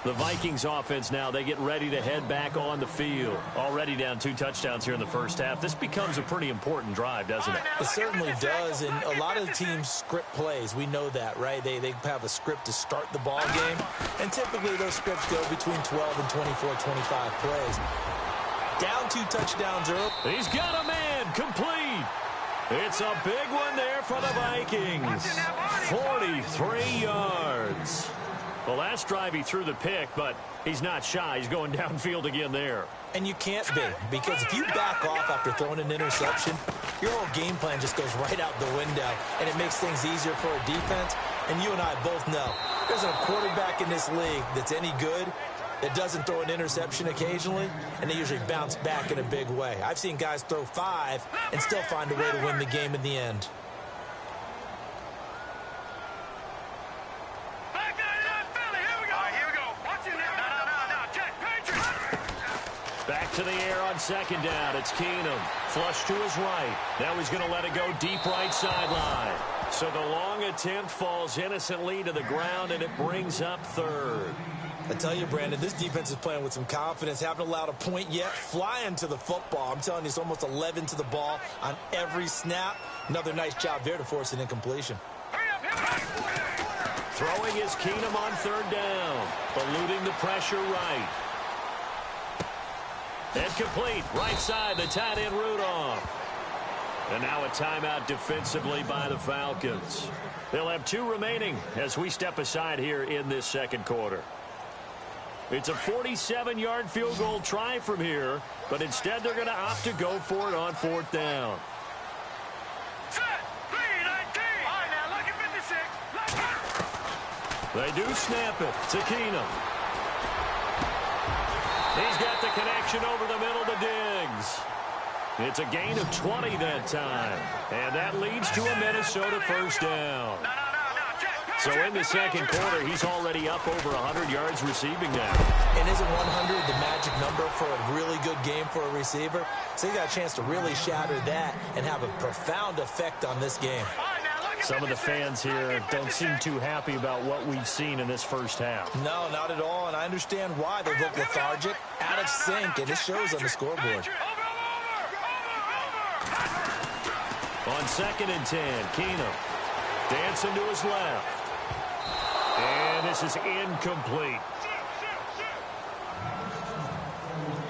The Vikings offense now, they get ready to head back on the field. Already down 2 touchdowns here in the first half. This becomes a pretty important drive, doesn't it? It certainly does, and a lot of the teams script plays. We know that, right? They have a script to start the ball game, and typically those scripts go between 12 and 24, 25 plays. Down 2 touchdowns early. He's got a man, complete. It's a big one there for the Vikings. 43 yards. The last drive he threw the pick, but he's not shy. He's going downfield again there. And you can't be, because if you back off after throwing an interception, your whole game plan just goes right out the window, and it makes things easier for a defense. And you and I both know there's a quarterback in this league that's any good that doesn't throw an interception occasionally, and they usually bounce back in a big way. I've seen guys throw 5 and still find a way to win the game in the end. Back to the air on 2nd down. It's Keenum. Flush to his right. Now he's going to let it go deep right sideline. So the long attempt falls innocently to the ground, and it brings up 3rd. I tell you, Brandon, this defense is playing with some confidence. Haven't allowed a point yet. Flying to the football. I'm telling you, it's almost 11 to the ball on every snap. Another nice job there to force an incompletion. Throwing is Keenum on 3rd down. Eluding the pressure right. And complete. Right side, the tight end Rudolph. And now a timeout defensively by the Falcons. They'll have 2 remaining as we step aside here in this 2nd quarter. It's a 47-yard field goal try from here, but instead they're going to opt to go for it on 4th down. Set, 3-19. All right, now look at 56. They do snap it to Keenum. He's got the connection over the middle to Diggs. It's a gain of 20 that time, and that leads to a Minnesota first down. So in the second quarter, he's already up over 100 yards receiving now. And isn't 100 the magic number for a really good game for a receiver? So he got a chance to really shatter that and have a profound effect on this game. Some of the fans here don't seem too happy about what we've seen in this first half. No, not at all, and I understand why. They look lethargic, out of sync, and it shows on the scoreboard. On 2nd and 10, Keenum dancing to his left. And this is incomplete.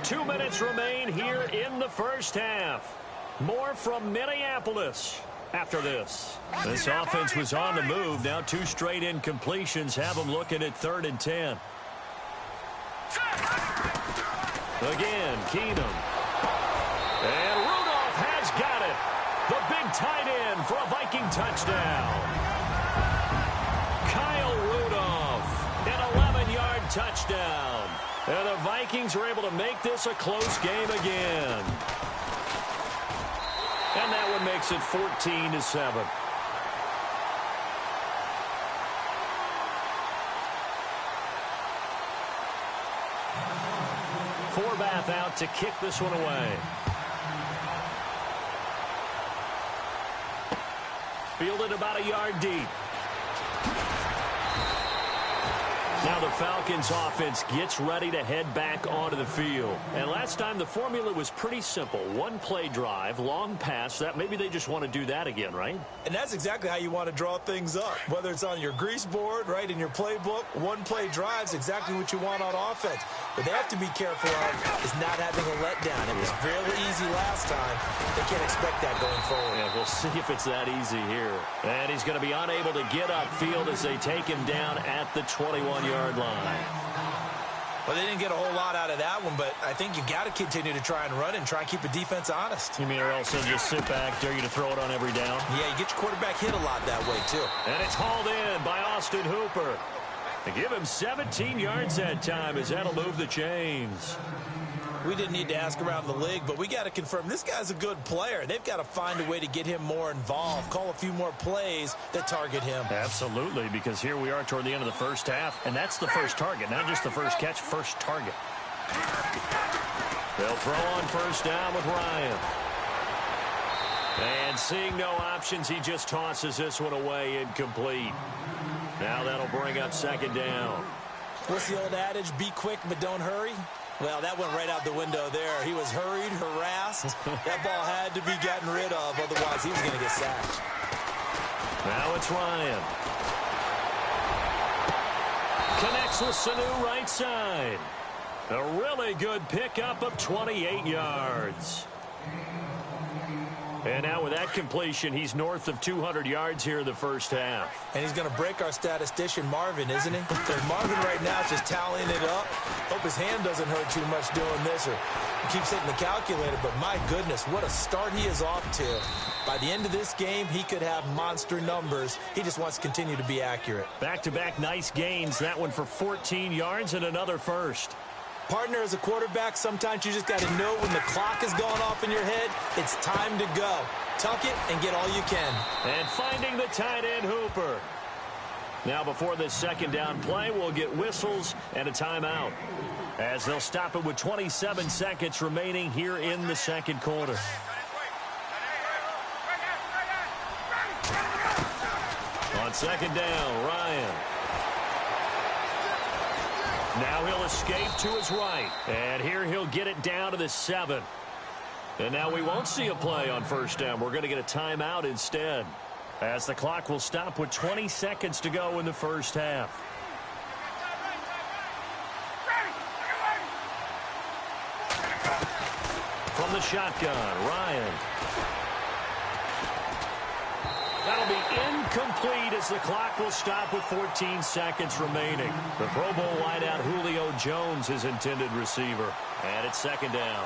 2 minutes remain here in the first half. More from Minneapolis after this. This offense was on the move. Now 2 straight incompletions have them looking at 3rd and 10. Again, Keenum. And Rudolph has got it. The big tight end for a Viking touchdown. Kyle Rudolph, an 11-yard touchdown. And the Vikings are able to make this a close game again. And that one makes it 14-7. Forbath out to kick this one away. Fielded about a yard deep. Now the Falcons offense gets ready to head back onto the field. And last time the formula was pretty simple. 1 play drive, long pass. That maybe they just want to do that again, right? And that's exactly how you want to draw things up. Whether it's on your grease board, right, in your playbook, 1 play drive is exactly what you want on offense. What they have to be careful of is not having a letdown. It was really easy last time. They can't expect that going forward. Yeah, we'll see if it's that easy here. And he's going to be unable to get upfield as they take him down at the 21-yard line. Well, they didn't get a whole lot out of that one, but I think you got to continue to try and run and try and keep the defense honest. You mean or else they'll just sit back, dare you to throw it on every down? Yeah, you get your quarterback hit a lot that way, too. And it's hauled in by Austin Hooper. They give him 17 yards that time as that'll move the chains. We didn't need to ask around the league, but we got to confirm this guy's a good player. They've got to find a way to get him more involved, call a few more plays that target him. Absolutely, because here we are toward the end of the first half, and that's the first target, not just the first catch, first target. They'll throw on first down with Ryan. And seeing no options, he just tosses this one away incomplete. Now that'll bring up 2nd down. What's the old adage? Be quick, but don't hurry. Well, that went right out the window there. He was hurried, harassed. That ball had to be gotten rid of, otherwise he was going to get sacked. Now it's Ryan. Connects with Sanu right side. A really good pickup of 28 yards. And now with that completion, he's north of 200 yards here in the first half. And he's going to break our statistician, Marvin, isn't he? Because Marvin right now is just tallying it up. Hope his hand doesn't hurt too much doing this, or he keeps hitting the calculator. But my goodness, what a start he is off to. By the end of this game, he could have monster numbers. He just wants to continue to be accurate. Back-to-back nice gains. That one for 14 yards and another first. Partner, as a quarterback, sometimes you just got to know when the clock is going off in your head, it's time to go. Tuck it and get all you can. And finding the tight end, Hooper. Now before this 2nd down play, we'll get whistles and a timeout, as they'll stop it with 27 seconds remaining here in the second quarter. On 2nd down, Ryan. Now he'll escape to his right. And here he'll get it down to the 7. And now we won't see a play on first down. We're going to get a timeout instead, as the clock will stop with 20 seconds to go in the first half. From the shotgun, Ryan. That'll be incomplete as the clock will stop with 14 seconds remaining. The Pro Bowl wideout Julio Jones is intended receiver. And it's second down.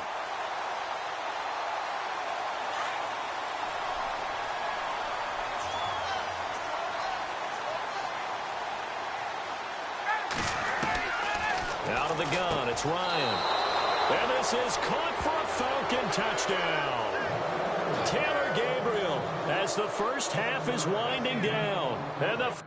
Out of the gun, it's Ryan. And this is caught for a Falcon touchdown. Taylor Gabriel as the first half is winding down. And the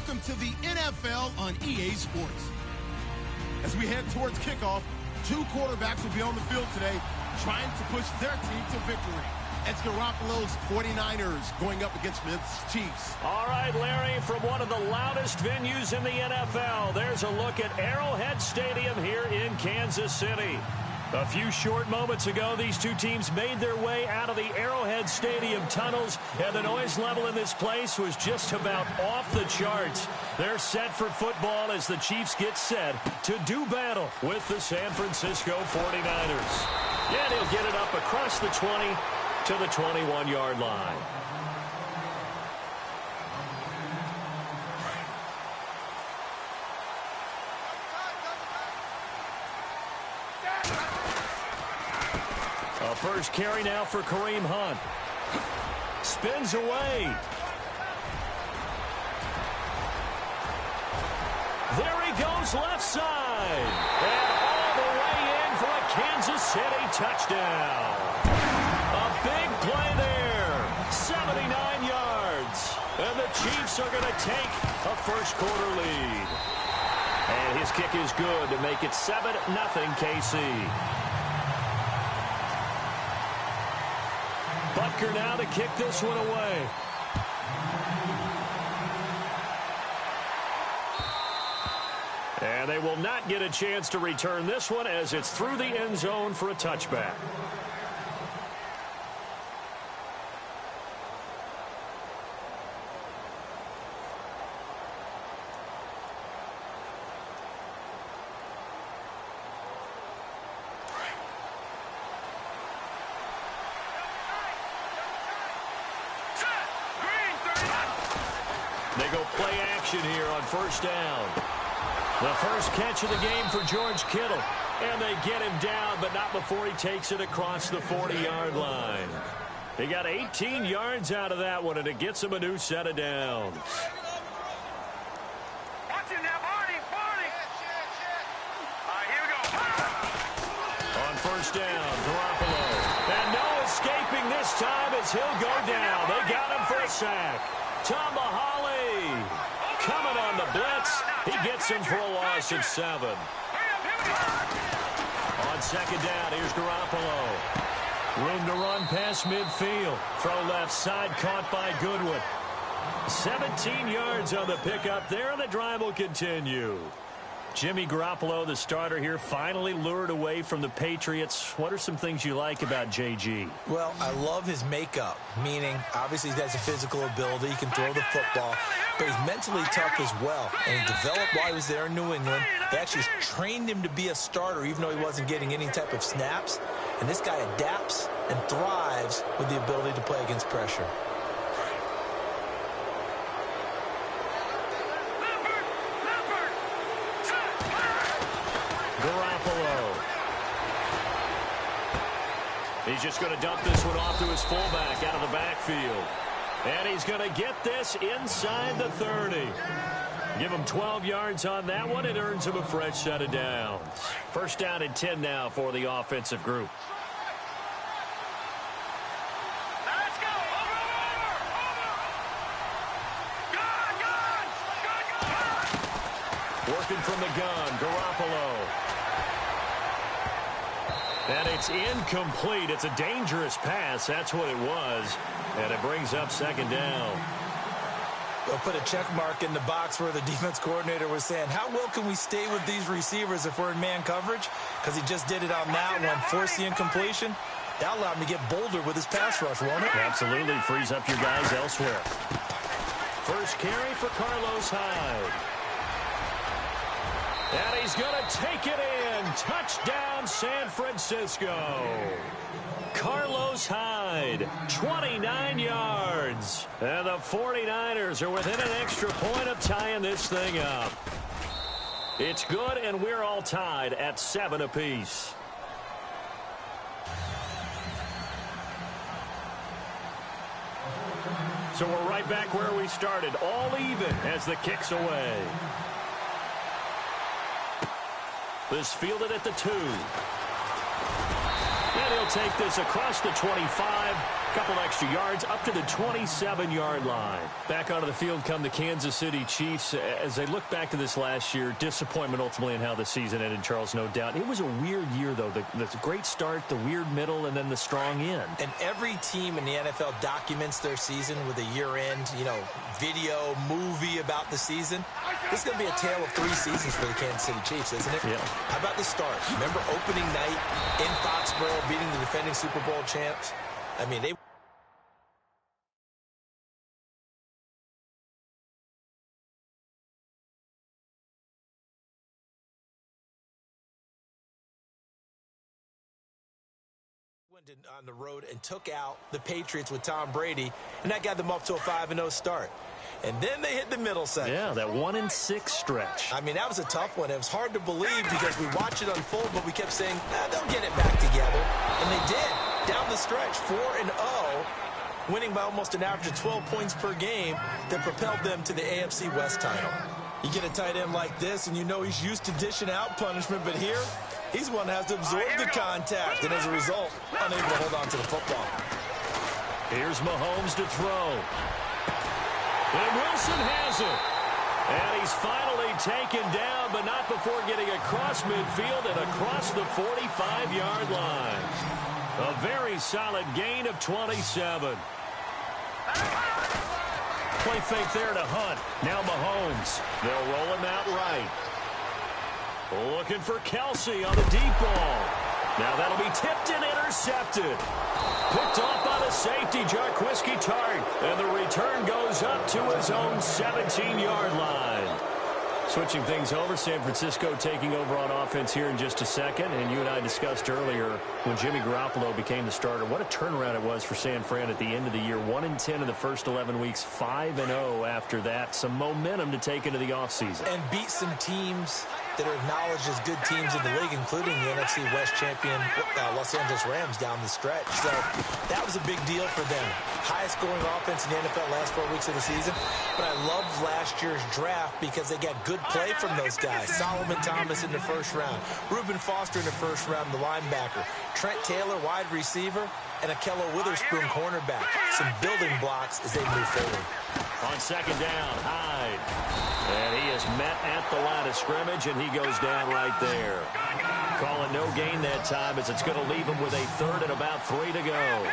welcome to the NFL on EA Sports. As we head towards kickoff, two quarterbacks will be on the field today trying to push their team to victory. It's Garoppolo's 49ers going up against Smith's Chiefs. All right, Larry, from one of the loudest venues in the NFL, there's a look at Arrowhead Stadium here in Kansas City. A few short moments ago, these two teams made their way out of the Arrowhead Stadium tunnels, and the noise level in this place was just about off the charts. They're set for football as the Chiefs get set to do battle with the San Francisco 49ers. And he'll get it up across the 20 to the 21-yard line. A first carry now for Kareem Hunt. Spins away. There he goes left side. And all the way in for a Kansas City touchdown. A big play there. 79 yards. And the Chiefs are going to take a first-quarter lead. And his kick is good to make it 7-0 KC. Butker now to kick this one away. And they will not get a chance to return this one as it's through the end zone for a touchback. They go play action here on first down. The first catch of the game for George Kittle. And they get him down, but not before he takes it across the 40-yard line. He got 18 yards out of that one, and it gets him a new set of downs. Watch him now, Barney. All right, here we go. On first down, Garoppolo. And no escaping this time as he'll go down. They got him for a sack. Tomahawley coming on the blitz. He gets him for a loss of 7. On second down, here's Garoppolo. Room to run past midfield. Throw left side, caught by Goodwin. 17 yards on the pickup there, and the drive will continue. Jimmy Garoppolo, the starter here, finally lured away from the Patriots. What are some things you like about JG? Well, I love his makeup, meaning obviously he has a physical ability. He can throw the football, but he's mentally tough as well. And he developed while he was there in New England. They actually trained him to be a starter even though he wasn't getting any type of snaps. And this guy adapts and thrives with the ability to play against pressure. Garoppolo. He's just going to dump this one off to his fullback out of the backfield. And he's going to get this inside the 30. Give him 12 yards on that one. It earns him a fresh set of downs. First down and 10 now for the offensive group. Let's go. Over. Working from the gun, Garoppolo. And it's incomplete. It's a dangerous pass. That's what it was. And it brings up second down. They'll put a check mark in the box where the defense coordinator was saying, how well can we stay with these receivers if we're in man coverage? Because he just did it on that one, forced the incompletion. That allowed him to get bolder with his pass rush, won't it? Absolutely. Frees up your guys elsewhere. First carry for Carlos Hyde. And he's going to take it in. Touchdown, San Francisco. Carlos Hyde, 29 yards. And the 49ers are within an extra point of tying this thing up. It's good, and we're all tied at 7 apiece. So we're right back where we started, all even as the kick's away. This fielded at the 2. And he'll take this across the 25 Couple extra yards up to the 27-yard line. Back onto the field come the Kansas City Chiefs. As they look back to this last year, disappointment ultimately in how the season ended, Charles, no doubt. It was a weird year, though. The great start, the weird middle, and then the strong end. And every team in the NFL documents their season with a year-end, video, movie about the season. This is going to be a tale of 3 seasons for the Kansas City Chiefs, isn't it? Yeah. How about the start? Remember opening night in Foxborough, beating the defending Super Bowl champs? I mean, they went on the road and took out the Patriots with Tom Brady, and that got them up to a 5-0 start. And then they hit the middle section. Yeah, that 1-6 stretch. I mean, that was a tough one. It was hard to believe because we watched it unfold, but we kept saying, they'll get it back together. And they did. Down the stretch, 4-0, winning by almost an average of 12 points per game that propelled them to the AFC West title. You get a tight end like this, and you know he's used to dishing out punishment, but here, he's one that has to absorb the contact, and as a result, unable to hold on to the football. Here's Mahomes to throw. And Wilson has it. And he's finally taken down, but not before getting across midfield and across the 45-yard line. A very solid gain of 27. Play fake there to Hunt. Now Mahomes. They'll roll him out right. Looking for Kelsey on the deep ball. Now that'll be tipped and intercepted. Picked off by the safety, Jarquiski Tart. And the return goes up to his own 17-yard line. Switching things over, San Francisco taking over on offense here in just a second. And you and I discussed earlier when Jimmy Garoppolo became the starter, what a turnaround it was for San Fran at the end of the year. 1-10 in the first 11 weeks, 5-0 after that. Some momentum to take into the offseason. And beat some teams that are acknowledged as good teams in the league, including the NFC West champion Los Angeles Rams down the stretch. So that was a big deal for them. Highest scoring offense in the NFL last 4 weeks of the season. But I loved last year's draft because they got good play from those guys. Solomon Thomas in the first round. Reuben Foster in the first round, the linebacker. Trent Taylor, wide receiver. And Akello Witherspoon, cornerback. Some building blocks as they move forward. On second down, Hyde. And he is met at the line of scrimmage, and he goes down right there. Calling no gain that time as it's going to leave him with a third and about 3 to go.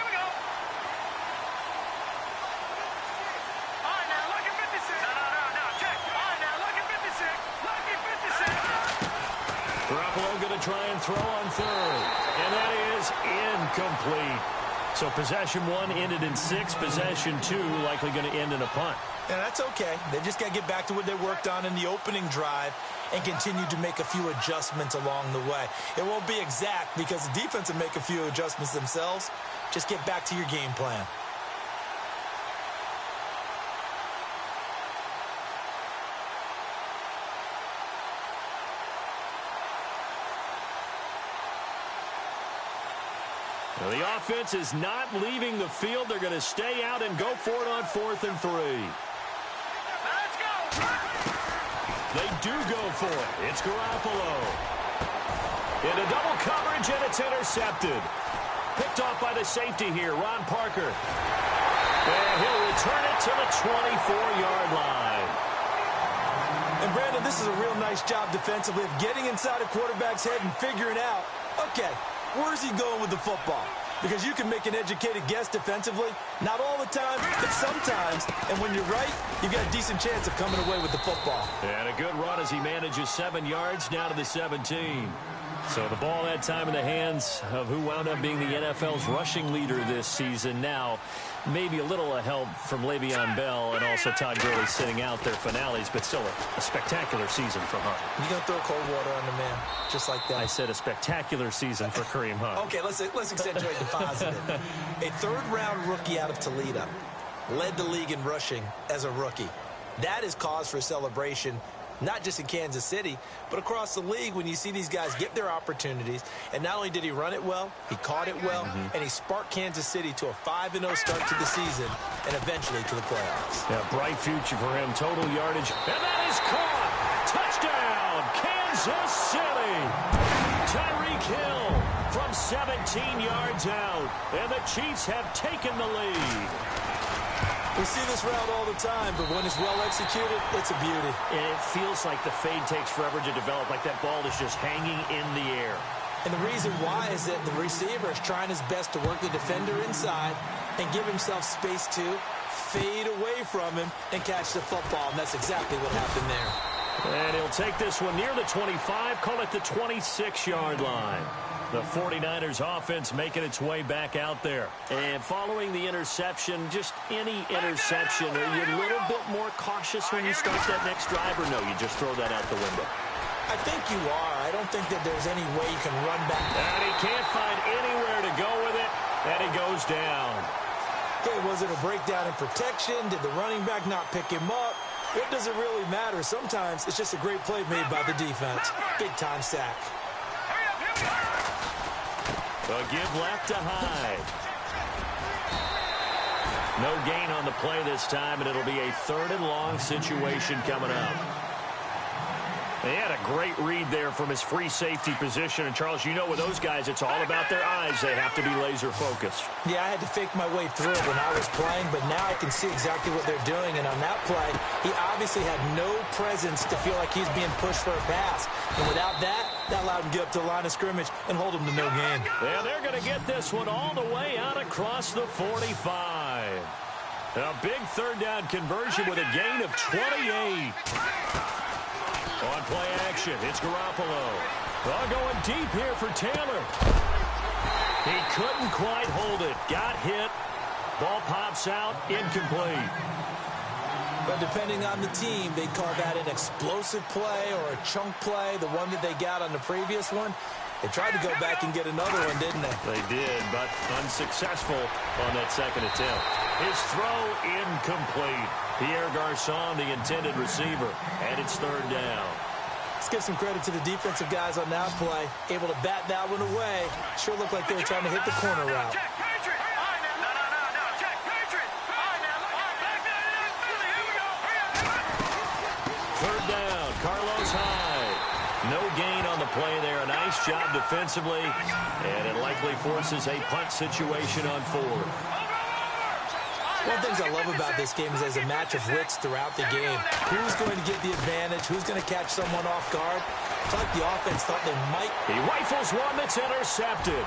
Garoppolo going to try and throw on third. And that is incomplete. So possession 1 ended in 6. Possession 2 likely going to end in a punt. And that's okay. They just got to get back to what they worked on in the opening drive and continue to make a few adjustments along the way. It won't be exact because the defense will make a few adjustments themselves. Just get back to your game plan. Well, the offense is not leaving the field. They're going to stay out and go for it on 4th and 3. Let's go! They do go for it. It's Garoppolo. Into double coverage, and it's intercepted. Picked off by the safety here, Ron Parker. And he'll return it to the 24-yard line. And, Brandon, this is a real nice job defensively of getting inside a quarterback's head and figuring out, okay, where's he going with the football? Because you can make an educated guess defensively. Not all the time, but sometimes. And when you're right, you've got a decent chance of coming away with the football. And a good run as he manages 7 yards down to the 17. So the ball that time in the hands of who wound up being the NFL's rushing leader this season. Now, maybe a little help from Le'Veon Bell and also Todd Gurley sitting out their finales, but still a spectacular season for Hunt. You're going to throw cold water on the man, just like that. I said a spectacular season for Kareem Hunt. Okay, let's accentuate the positive. A third-round rookie out of Toledo led the league in rushing as a rookie. That is cause for celebration, not just in Kansas City, but across the league when you see these guys get their opportunities. And not only did he run it well, he caught it well, and he sparked Kansas City to a 5-0 start to the season and eventually to the playoffs. Yeah, bright future for him. Total yardage. And that is caught. Touchdown, Kansas City. Tyreek Hill from 17 yards out. And the Chiefs have taken the lead. We see this route all the time, but when it's well executed, it's a beauty. It feels like the fade takes forever to develop, like that ball is just hanging in the air. And the reason why is that the receiver is trying his best to work the defender inside and give himself space to fade away from him and catch the football, and that's exactly what happened there. And he'll take this one near the 25, call it the 26-yard line. The 49ers offense making its way back out there. And following the interception, just any interception, are you a little bit more cautious when you start that next drive, or no, you just throw that out the window? I think you are. I don't think that there's any way you can run back. And he can't find anywhere to go with it, and he goes down. Okay, was it a breakdown in protection? Did the running back not pick him up? What does it really matter? Sometimes it's just a great play made by the defense. Big-time sack. A give left to Hyde. No gain on the play this time, and it'll be a 3rd and long situation coming up. They had a great read there from his free safety position. And, Charles, you know with those guys, it's all about their eyes. They have to be laser focused. Yeah, I had to fake my way through it when I was playing, but now I can see exactly what they're doing. And on that play, he obviously had no presence to feel like he's being pushed for a pass. And without that, that allowed him to get up to the line of scrimmage and hold him to no gain. Yeah, they're going to get this one all the way out across the 45. A big 3rd down conversion with a gain of 28. On play action, it's Garoppolo. Going deep here for Taylor. He couldn't quite hold it. Got hit. Ball pops out. Incomplete. But depending on the team, they call that an explosive play or a chunk play. The one that they got on the previous one, they tried to go back and get another one, didn't they? They did, but unsuccessful on that second attempt. His throw incomplete. Pierre Garçon, the intended receiver, and it's 3rd down. Let's give some credit to the defensive guys on that play. Able to bat that one away. Sure looked like they were trying to hit the corner route. Third down, Carlos Hyde. No gain on the play there. A nice job defensively, and it likely forces a punt situation on 4th. One of the things I love about this game is there's a match of wits throughout the game. Who's going to get the advantage? Who's going to catch someone off guard? I feel like the offense thought they might. He rifles one that's intercepted.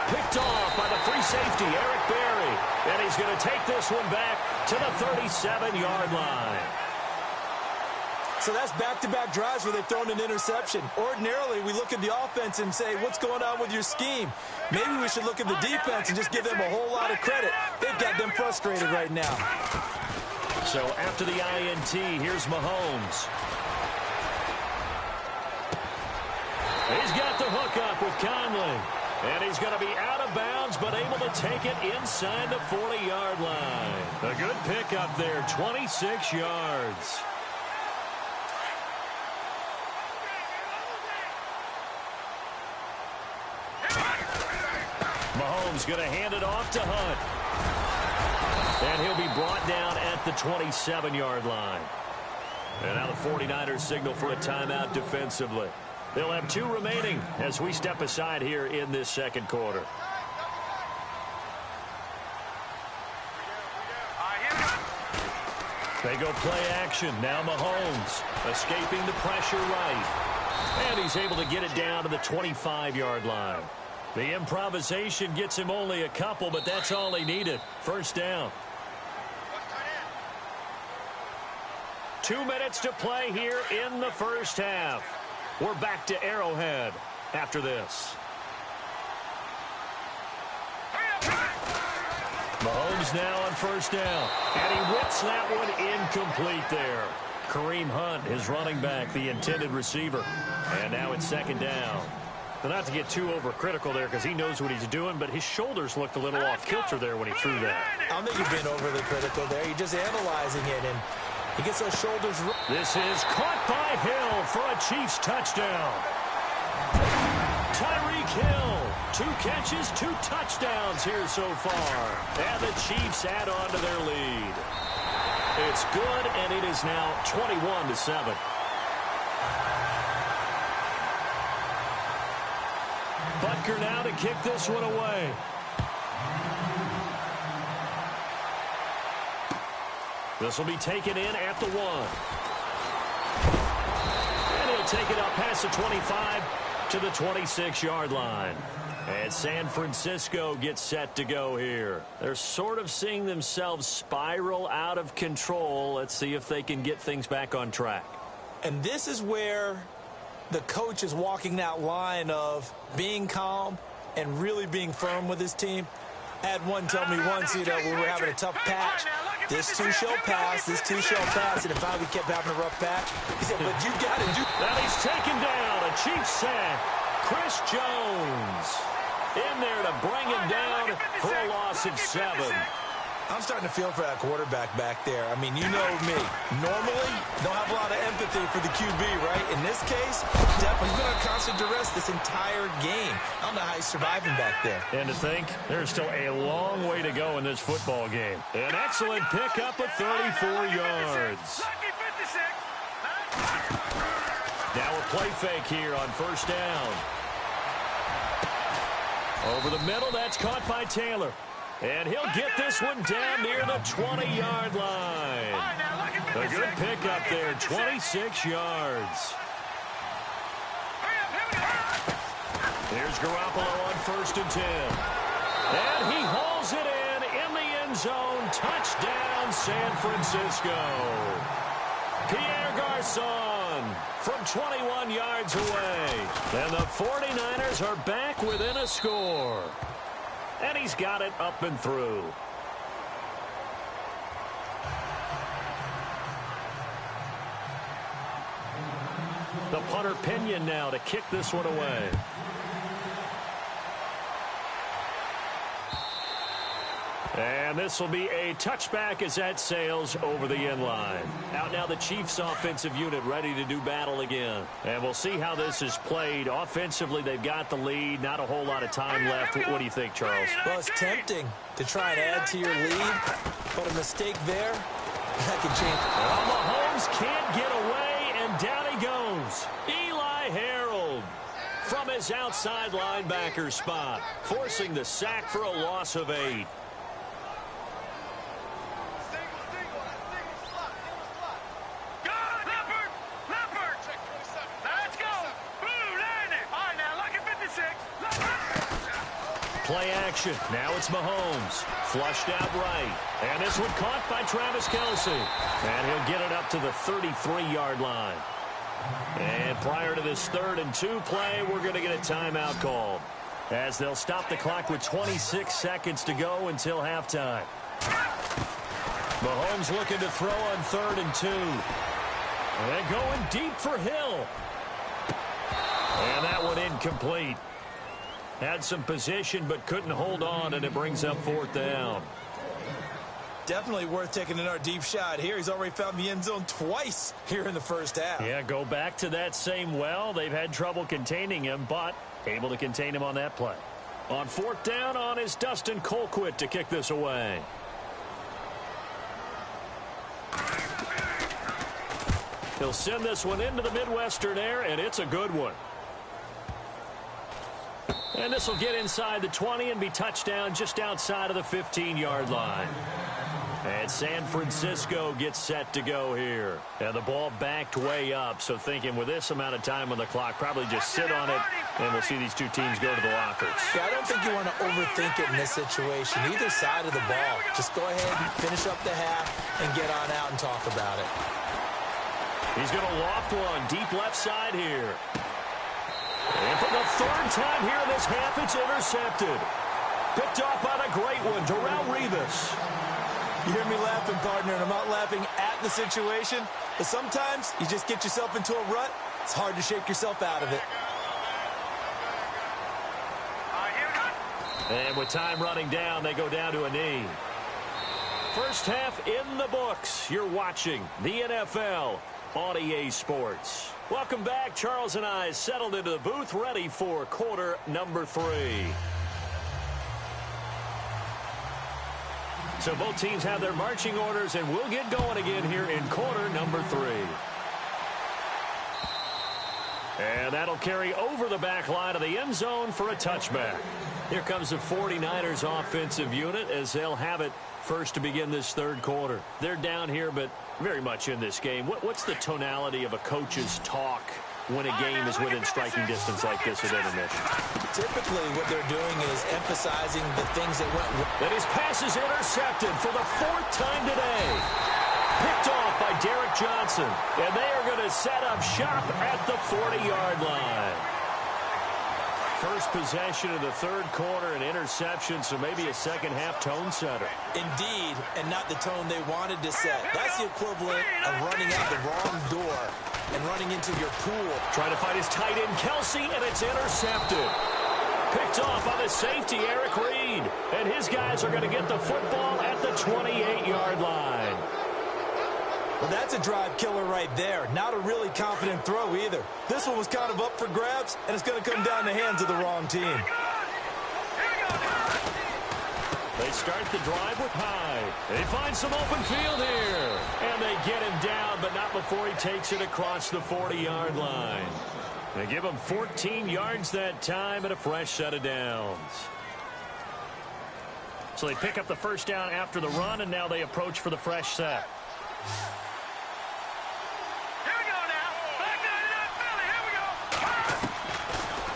Picked off by the free safety, Eric Berry. And he's going to take this one back to the 37-yard line. So that's back-to-back drives where they've thrown an interception. Ordinarily, we look at the offense and say, what's going on with your scheme? Maybe we should look at the defense and just give them a whole lot of credit. They've got them frustrated right now. So after the INT, here's Mahomes. He's got the hook up with Conley. And he's going to be out of bounds, but able to take it inside the 40-yard line. A good pickup there, 26 yards. Mahomes going to hand it off to Hunt. And he'll be brought down at the 27-yard line. And now the 49ers signal for a timeout defensively. They'll have 2 remaining as we step aside here in this second quarter. They go play action. Now Mahomes escaping the pressure right. And he's able to get it down to the 25-yard line. The improvisation gets him only a couple, but that's all he needed. First down. 2 minutes to play here in the first half. We're back to Arrowhead after this. Mahomes now on first down. And he whips that one incomplete there. Kareem Hunt, his running back, the intended receiver. And now it's second down. But not to get too overcritical there because he knows what he's doing, but his shoulders looked a little off kilter there when he threw that. I don't think you've been overly critical there. You're just analyzing it, and he gets those shoulders. This is caught by Hill for a Chiefs touchdown. Tyreek Hill, 2 catches, 2 touchdowns here so far. And the Chiefs add on to their lead. It's good, and it is now 21-7. But Baker now to kick this one away. This will be taken in at the 1. And he'll take it up past the 25 to the 26-yard line. And San Francisco gets set to go here. They're sort of seeing themselves spiral out of control. Let's see if they can get things back on track. And this is where the coach is walking that line of being calm and really being firm with his team. I had one tell me once, when we were having a tough patch, this too shall pass, this too shall pass, and if we kept having a rough patch, he said, but you got to do. Now he's taken down, a Chiefs sack. Chris Jones in there to bring him down for a loss of 7. I'm starting to feel for that quarterback back there. I mean, you know me. Normally, don't have a lot of empathy for the QB, right? In this case, definitely been under constant duress this entire game. I don't know how he's surviving back there. And to think, there's still a long way to go in this football game. An excellent pickup of 34 yards. Now a play fake here on first down. Over the middle, that's caught by Taylor. And he'll get this one down near the 20-yard line. A good pickup there, 26 yards. Here's Garoppolo on first and 10. And he hauls it in the end zone. Touchdown, San Francisco. Pierre Garçon from 21 yards away. And the 49ers are back within a score. And he's got it up and through. The punter Pinion now to kick this one away. And this will be a touchback as that sails over the end line. Out now the Chiefs offensive unit ready to do battle again. And we'll see how this is played. Offensively, they've got the lead. Not a whole lot of time left. What do you think, Charles? Well, it's tempting to try and add to your lead, but a mistake there, that could change. Well, Mahomes can't get away, and down he goes. Eli Harold from his outside linebacker spot, forcing the sack for a loss of 8. Play action. Now it's Mahomes. Flushed out right. And this one caught by Travis Kelce. And he'll get it up to the 33-yard line. And prior to this 3rd and 2 play, we're going to get a timeout called, as they'll stop the clock with 26 seconds to go until halftime. Mahomes looking to throw on 3rd and 2. And going deep for Hill. And that one incomplete. Had some position but couldn't hold on, and it brings up 4th down. Definitely worth taking another deep shot here. He's already found the end zone twice here in the first half. Yeah, go back to that same well. They've had trouble containing him, but able to contain him on that play. On 4th down on is Dustin Colquitt to kick this away. He'll send this one into the Midwestern air, and it's a good one. And this will get inside the 20 and be touchdown just outside of the 15-yard line. And San Francisco gets set to go here. And the ball backed way up, so thinking with this amount of time on the clock, probably just sit on it, and we'll see these two teams go to the lockers. Yeah, I don't think you want to overthink it in this situation. Either side of the ball. Just go ahead and finish up the half and get on out and talk about it. He's going to loft one deep left side here. And for the 3rd time here in this half, it's intercepted. Picked off by the great one, Darrelle Revis. You hear me laughing, partner, and I'm not laughing at the situation. But sometimes you just get yourself into a rut. It's hard to shake yourself out of it. And with time running down, they go down to a knee. First half in the books. You're watching the NFL on EA Sports. Welcome back. Charles and I settled into the booth, ready for quarter number 3. So both teams have their marching orders, and we'll get going again here in quarter number 3. And that'll carry over the back line of the end zone for a touchback. Here comes the 49ers offensive unit as they'll have it first to begin this third quarter. They're down here, but very much in this game. What's the tonality of a coach's talk when a game is within striking distance like this at intermission? Typically, what they're doing is emphasizing the things that went wrong. And his pass is intercepted for the 4th time today. Picked off by Derek Johnson. And they are going to set up shop at the 40-yard line. First possession of the third quarter, an interception, so maybe a second-half tone setter. Indeed, and not the tone they wanted to set. That's the equivalent of running out the wrong door and running into your pool. Trying to find his tight end, Kelsey, and it's intercepted. Picked off by the safety, Eric Reed. And his guys are going to get the football at the 28-yard line. Well, that's a drive killer right there. Not a really confident throw either. This one was kind of up for grabs, and it's going to come down the hands of the wrong team. They start the drive with Hyde. They find some open field here. And they get him down, but not before he takes it across the 40-yard line. They give him 14 yards that time and a fresh set of downs. So they pick up the first down after the run, and now they approach for the fresh set.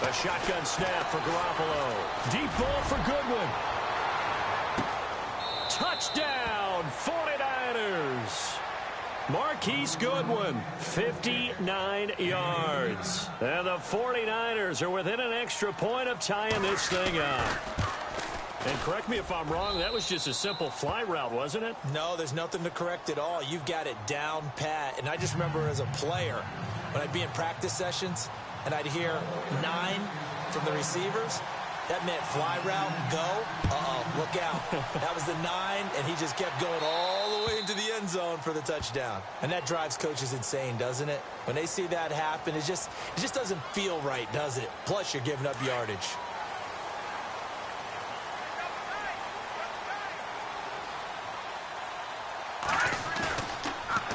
A shotgun snap for Garoppolo. Deep ball for Goodwin. Touchdown, 49ers. Marquise Goodwin, 59 yards. And the 49ers are within an extra point of tying this thing up. And correct me if I'm wrong, that was just a simple fly route, wasn't it? No, there's nothing to correct at all. You've got it down pat. And I just remember as a player, when I'd be in practice sessions, and I'd hear 9 from the receivers, that meant fly route, go. Look out. That was the 9, and he just kept going all the way into the end zone for the touchdown. And that drives coaches insane, doesn't it? When they see that happen, it just doesn't feel right, does it? Plus, you're giving up yardage.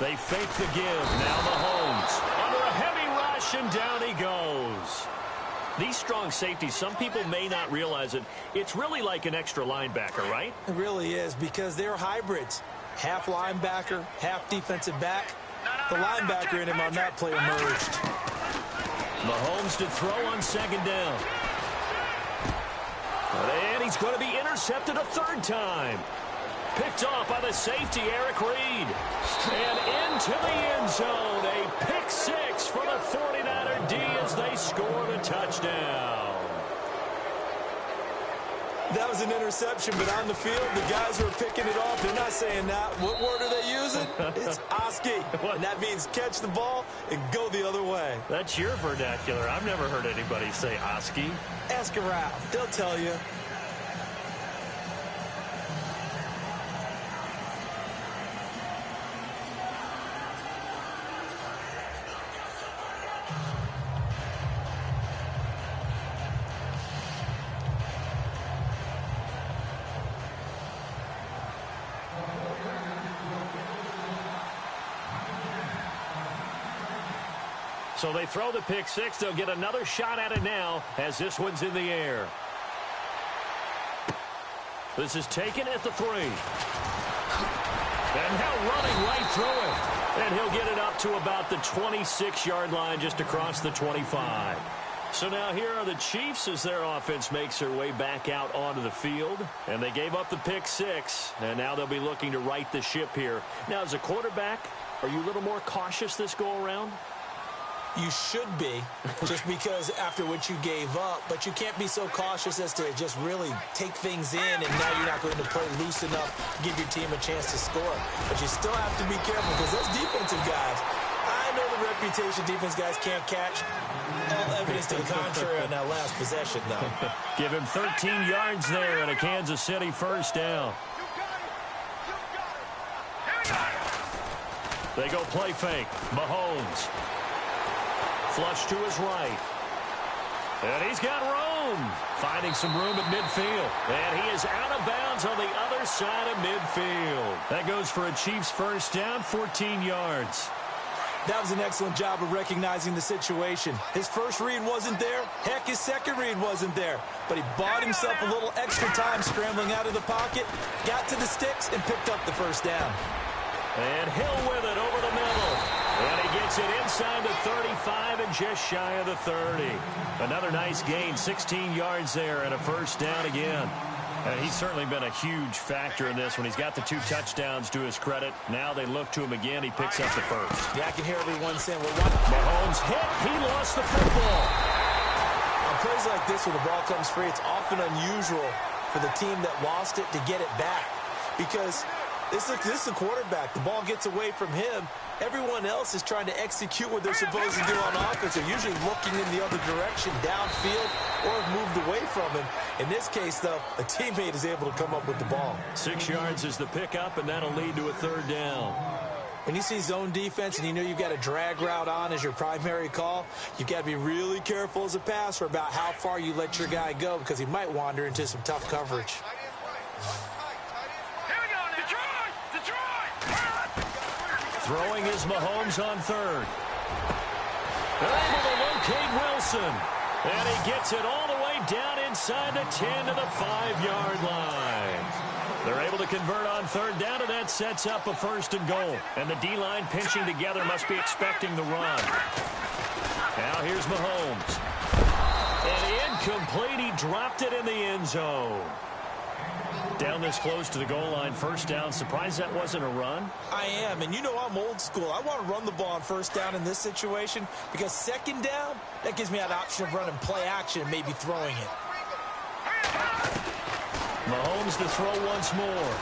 They fake the give. Now Mahomes under a heavy rush, and down he goes. These strong safeties, some people may not realize it. It's really like an extra linebacker, right? It really is, because they're hybrids. Half linebacker, half defensive back. The linebacker in him on that play emerged. Mahomes to throw on second down. And he's going to be intercepted a third time. Picked off by the safety, Eric Reed. And into the end zone. A pick six for the 49er D as they score the touchdown. That was an interception, but on the field, the guys who are picking it off, they're not saying that. What word are they using? It's Oski. And that means catch the ball and go the other way. That's your vernacular. I've never heard anybody say Oski. Ask around. They'll tell you. So they throw the pick six. They'll get another shot at it now as this one's in the air. This is taken at the 3. And now running right through it. And he'll get it up to about the 26-yard line just across the 25. So now here are the Chiefs as their offense makes their way back out onto the field. And they gave up the pick six. And now they'll be looking to right the ship here. Now, as a quarterback, are you a little more cautious this go-around? You should be, just because after what you gave up, but you can't be so cautious as to just really take things in, and now you're not going to play loose enough to give your team a chance to score. But you still have to be careful, because those defensive guys, I know the reputation defense guys can't catch. All evidence to the contrary on that last possession, though. Give him 13 yards there and a Kansas City first down. They go play fake. Mahomes. Flush to his right. And he's got room. Finding some room at midfield. And he is out of bounds on the other side of midfield. That goes for a Chiefs first down, 14 yards. That was an excellent job of recognizing the situation. His first read wasn't there. Heck, his second read wasn't there. But he bought himself a little extra time scrambling out of the pocket, got to the sticks, and picked up the first down. And Hill with it over the middle. And he gets it inside the 35 and just shy of the 30. Another nice gain, 16 yards there and a first down again. And he's certainly been a huge factor in this when he's got the 2 touchdowns to his credit. Now they look to him again. He picks up the first. Yeah, I can hear everyone saying, well, what? Mahomes hit. He lost the football. On plays like this where the ball comes free, it's often unusual for the team that lost it to get it back. Because this is a quarterback. The ball gets away from him. Everyone else is trying to execute what they're supposed to do on offense. They're usually looking in the other direction, downfield, or have moved away from him. In this case, though, a teammate is able to come up with the ball. 6 yards is the pickup, and that'll lead to a third down. When you see zone defense and you know you've got a drag route on as your primary call, you've got to be really careful as a passer about how far you let your guy go because he might wander into some tough coverage. Throwing is Mahomes on third. They're able to locate Wilson. And he gets it all the way down inside the 10 to the 5-yard line. They're able to convert on third down, and that sets up a first and goal. And the D-line pinching together must be expecting the run. Now here's Mahomes. And incomplete. He dropped it in the end zone. Down this close to the goal line, first down. Surprised that wasn't a run? I am, and you know I'm old school. I want to run the ball on first down in this situation because second down, that gives me that option of running play action and maybe throwing it. Mahomes to throw once more.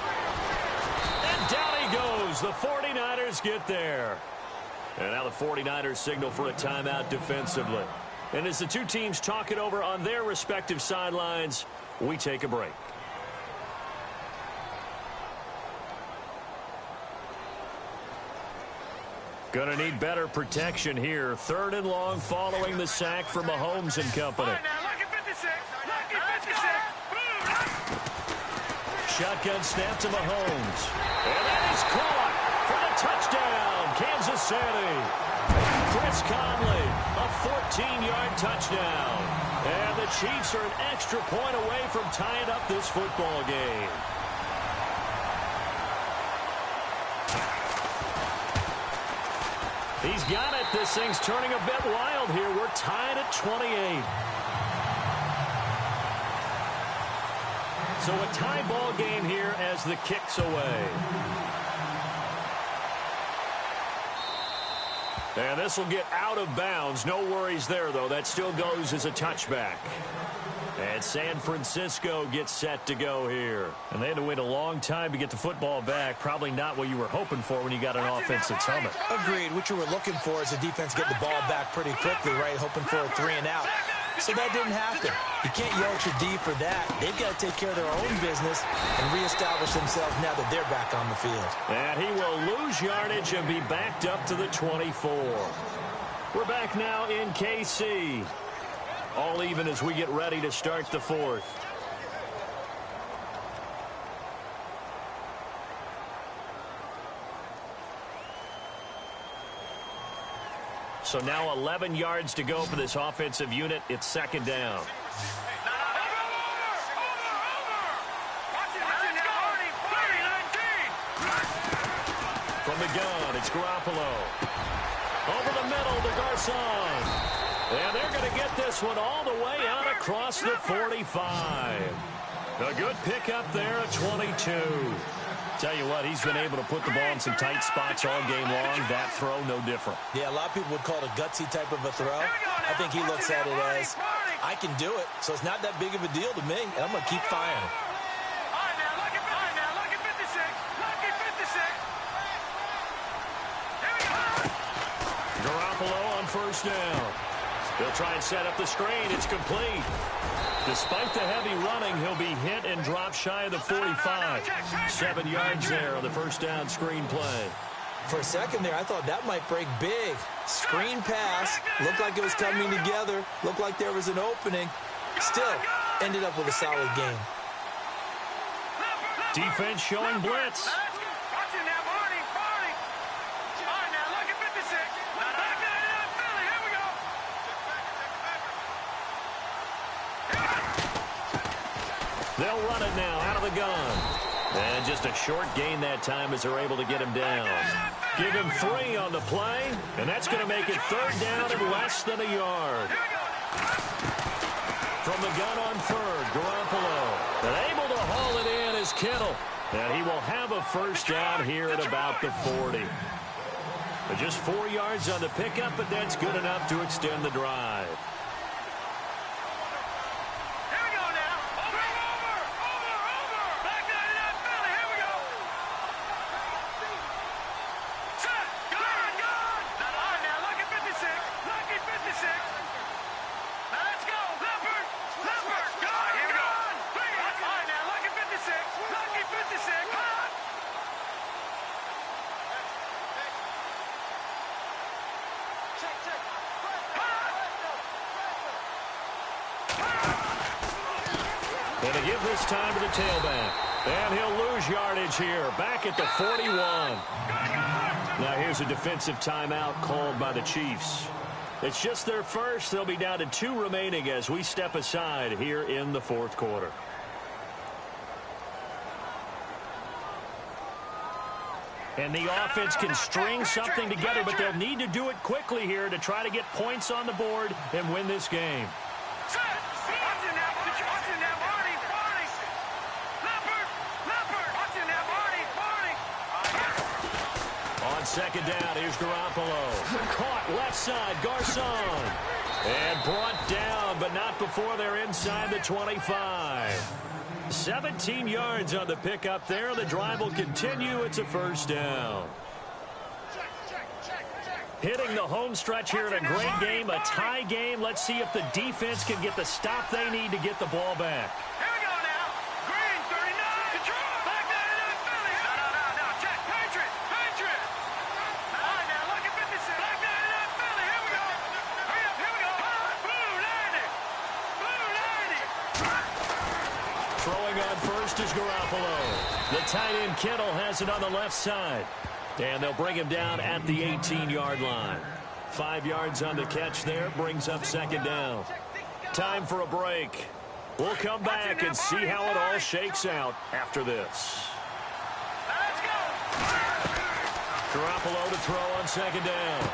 And down he goes. The 49ers get there. And now the 49ers signal for a timeout defensively. And as the two teams talk it over on their respective sidelines, we take a break. Going to need better protection here. Third and long following the sack for Mahomes and company. Shotgun snap to Mahomes. And that is caught for the touchdown, Kansas City. Chris Conley, a 14-yard touchdown. And the Chiefs are an extra point away from tying up this football game. He's got it. This thing's turning a bit wild here. We're tied at 28. So a tie ball game here as the kick's away. And this will get out of bounds. No worries there, though. That still goes as a touchback. And San Francisco gets set to go here. And they had to wait a long time to get the football back. Probably not what you were hoping for when you got an offense that's humming. Agreed. What you were looking for is the defense get the ball back pretty quickly, right? Hoping for a 3 and out. So that didn't happen. You can't yell at your D for that. They've got to take care of their own business and reestablish themselves now that they're back on the field. And he will lose yardage and be backed up to the 24. We're back now in KC. All even as we get ready to start the fourth. So now 11 yards to go for this offensive unit. It's second down. From the gun, it's Garoppolo. Over the middle to Garcon. And they're going to get this one all the way out across the 45. A good pickup there at 22. Tell you what, he's been able to put the ball in some tight spots all game long. That throw, no different. Yeah, a lot of people would call it a gutsy type of a throw. I think he looks at it as, I can do it, so it's not that big of a deal to me, and I'm going to keep firing. Garoppolo on first down. They'll try and set up the screen. It's complete. Despite the heavy running, he'll be hit and drop shy of the 45. 7 yards there on the first down screen play. For a second there, I thought that might break big. Screen pass. Looked like it was coming together. Looked like there was an opening. Still, ended up with a solid game. Defense showing blitz. They'll run it now out of the gun. And just a short gain that time as they're able to get him down. Give him 3 on the play, and that's going to make it 3rd down and less than a yard. From the gun on 3rd, Garoppolo. And able to haul it in is Kittle. And he will have a 1st down here at about the 40. But just 4 yards on the pickup, but that's good enough to extend the drive. And to give this time to the tailback. And he'll lose yardage here, back at the 41. Now here's a defensive timeout called by the Chiefs. It's just their first. They'll be down to 2 remaining as we step aside here in the 4th quarter. And the offense can string something together, but they'll need to do it quickly here to try to get points on the board and win this game. On 2nd down, here's Garoppolo. Caught left side, Garcon. And brought down, but not before they're inside the 25. 17 yards on the pickup there. The drive will continue. It's a 1st down. Hitting the home stretch here in a great game, a tie game. Let's see if the defense can get the stop they need to get the ball back. Here we go now. Green, 39. Control. Back there in Philly. No. Check. Patriot. All right, now look at 56. Back there in Philly. Here we go. Hurry up. Here we go. Blue 90. Throwing on first is Garoppolo. The tight end Kittle has it on the left side. And they'll bring him down at the 18-yard line. 5 yards on the catch there. Brings up 2nd down. Time for a break. We'll come back and see how it all shakes out after this. Let's go. Garoppolo to throw on 2nd down.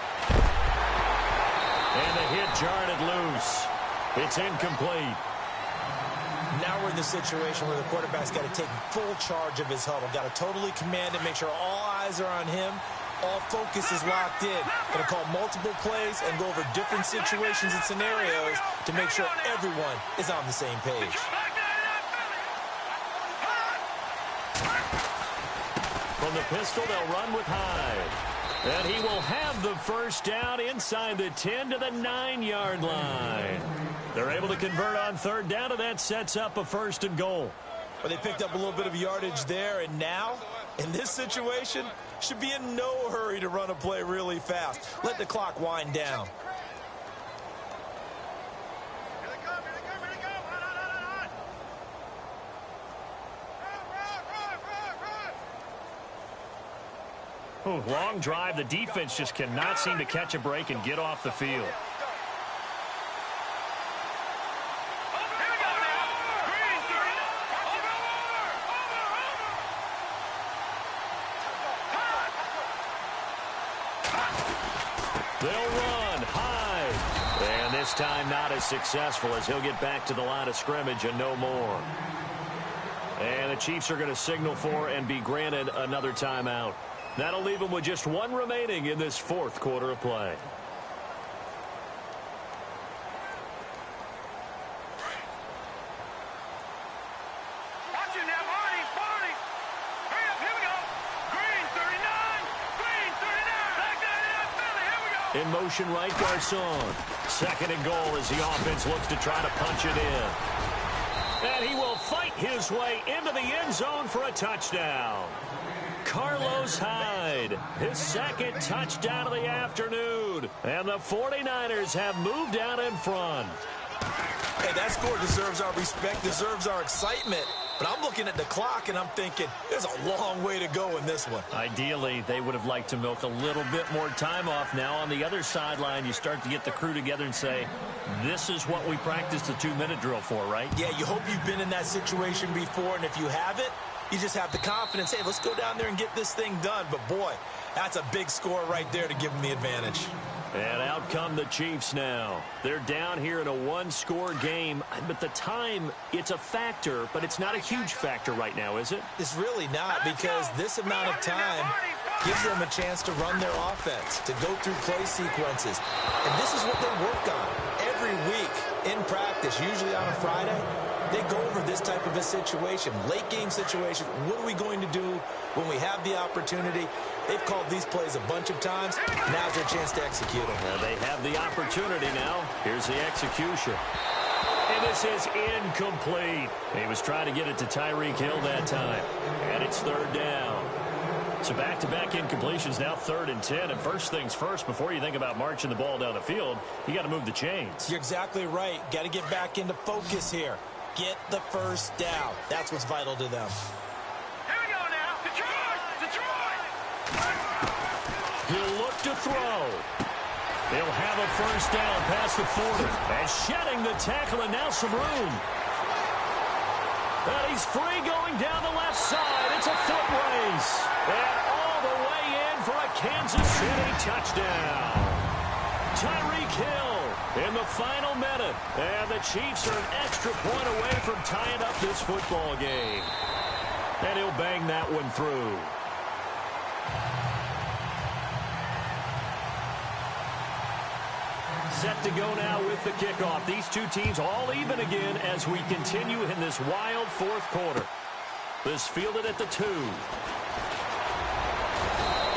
And the hit jarred it loose. It's incomplete. Now we're in the situation where the quarterback's got to take full charge of his huddle. Got to totally command it, make sure all eyes are on him. All focus is locked in. Going to call multiple plays and go over different situations and scenarios to make sure everyone is on the same page. From the pistol, they'll run with Hyde. And he will have the 1st down inside the 10 to the 9-yard line. They're able to convert on 3rd down, and that sets up a 1st and goal. Well, they picked up a little bit of yardage there, and now, in this situation, should be in no hurry to run a play really fast. Let the clock wind down. Long drive. The defense just cannot seem to catch a break and get off the field. They'll run. Hyde. And this time not as successful as he'll get back to the line of scrimmage and no more. And the Chiefs are going to signal for and be granted another timeout. That'll leave them with just 1 remaining in this 4th quarter of play. Watching that, Barney. Hurry up, here we go. Green, 39. Back there in Philly, here we go. In motion right, Garcon. 2nd and goal as the offense looks to try to punch it in. And he will fight his way into the end zone for a touchdown. Carlos Hyde, his 2nd touchdown of the afternoon. And the 49ers have moved out in front. Hey, that score deserves our respect, deserves our excitement. But I'm looking at the clock, and I'm thinking, there's a long way to go in this one. Ideally, they would have liked to milk a little bit more time off. Now, on the other sideline, you start to get the crew together and say, this is what we practiced the 2-minute drill for, right? Yeah, you hope you've been in that situation before, and if you haven't, you just have the confidence, hey, let's go down there and get this thing done. But, boy, that's a big score right there to give them the advantage. And out come the Chiefs now. They're down here in a one-score game, but the time, it's a factor, but it's not a huge factor right now, is it? It's really not, because this amount of time gives them a chance to run their offense, to go through play sequences. And this is what they work on every week in practice, usually on a Friday. They go over this type of a situation, late game situation. What are we going to do when we have the opportunity? They've called these plays a bunch of times. Now's their chance to execute them. Well, they have the opportunity now. Here's the execution. And this is incomplete. He was trying to get it to Tyreek Hill that time. And it's 3rd down. So back-to-back incompletions, now 3rd and 10. And first things first, before you think about marching the ball down the field, you got to move the chains. You're exactly right. Got to get back into focus here. Get the first down. That's what's vital to them. Here we go now. Detroit! Detroit! He'll look to throw. He'll have a first down past the 40. And shedding the tackle, and now some room. And he's free going down the left side. It's a foot race. And all the way in for a Kansas City touchdown. Tyreek Hill in the final minute. And the Chiefs are an extra point away from tying up this football game. And he'll bang that one through. Set to go now with the kickoff. These two teams all even again as we continue in this wild 4th quarter. This fielded at the 2.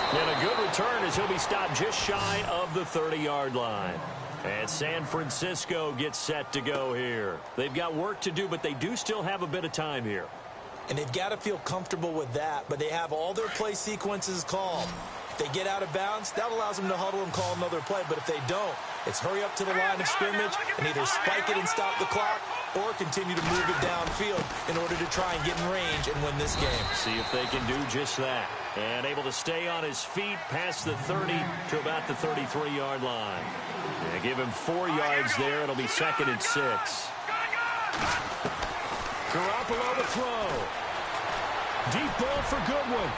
And a good return as he'll be stopped just shy of the 30-yard line. And San Francisco gets set to go here. They've got work to do, but they do still have a bit of time here. And they've got to feel comfortable with that, but they have all their play sequences called. If they get out of bounds, that allows them to huddle and call another play. But if they don't, it's hurry up to the line of scrimmage and either spike it and stop the clock or continue to move it downfield in order to try and get in range and win this game. See if they can do just that. And able to stay on his feet past the 30 to about the 33-yard line. Yeah, give him 4 yards there. It'll be 2nd and 6. Garoppolo to throw. Deep ball for Goodwin.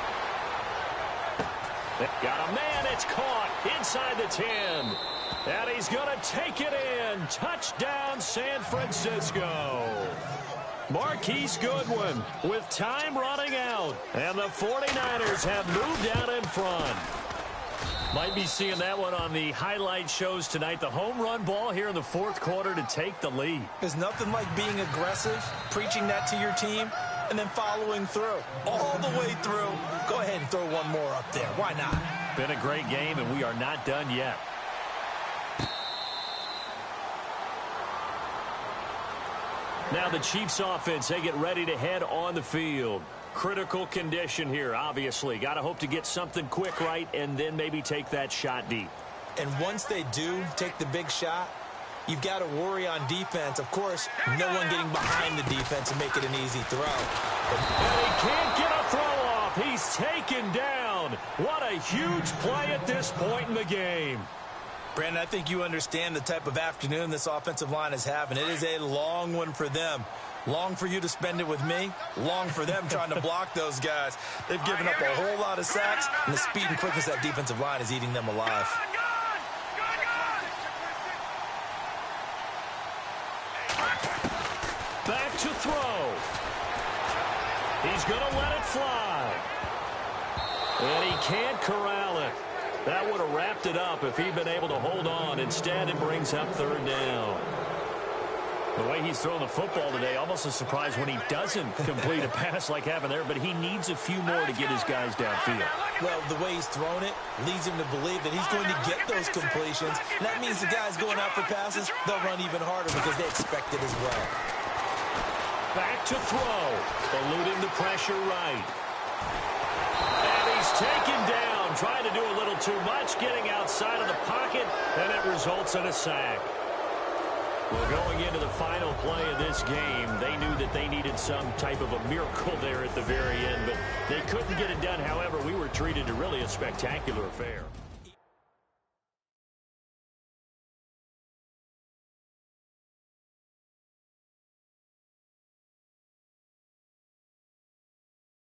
Got a man. It's caught inside the 10. And he's going to take it in. Touchdown, San Francisco. Marquise Goodwin with time running out. And the 49ers have moved out in front. Might be seeing that one on the highlight shows tonight. The home run ball here in the 4th quarter to take the lead. There's nothing like being aggressive, preaching that to your team, and then following through. All the way through. Go ahead and throw one more up there. Why not? Been a great game, and we are not done yet. Now the Chiefs offense, they get ready to head on the field. Critical condition here, obviously. Got to hope to get something quick right and then maybe take that shot deep. And once they do take the big shot, you've got to worry on defense. Of course, no one getting behind the defense and make it an easy throw. And he can't get a throw off. He's taken down. What a huge play at this point in the game. Brandon, I think you understand the type of afternoon this offensive line is having. It is a long one for them. Long for you to spend it with me. Long for them trying to block those guys. They've given up a whole lot of sacks, and the speed and quickness of that defensive line is eating them alive. Back to throw. He's going to let it fly. And he can't corral it. That would have wrapped it up if he'd been able to hold on. Instead, it brings up 3rd down. The way he's throwing the football today, almost a surprise when he doesn't complete a pass like having there, but he needs a few more to get his guys downfield. Well, the way he's thrown it leads him to believe that he's going to get those completions. And that means the guys going out for passes, they'll run even harder because they expect it as well. Back to throw. Eluding the pressure right. And he's taken down, trying to do a little too much, getting outside of the pocket, and it results in a sack. Well, going into the final play of this game, they knew that they needed some type of a miracle there at the very end, but they couldn't get it done. However, we were treated to really a spectacular affair.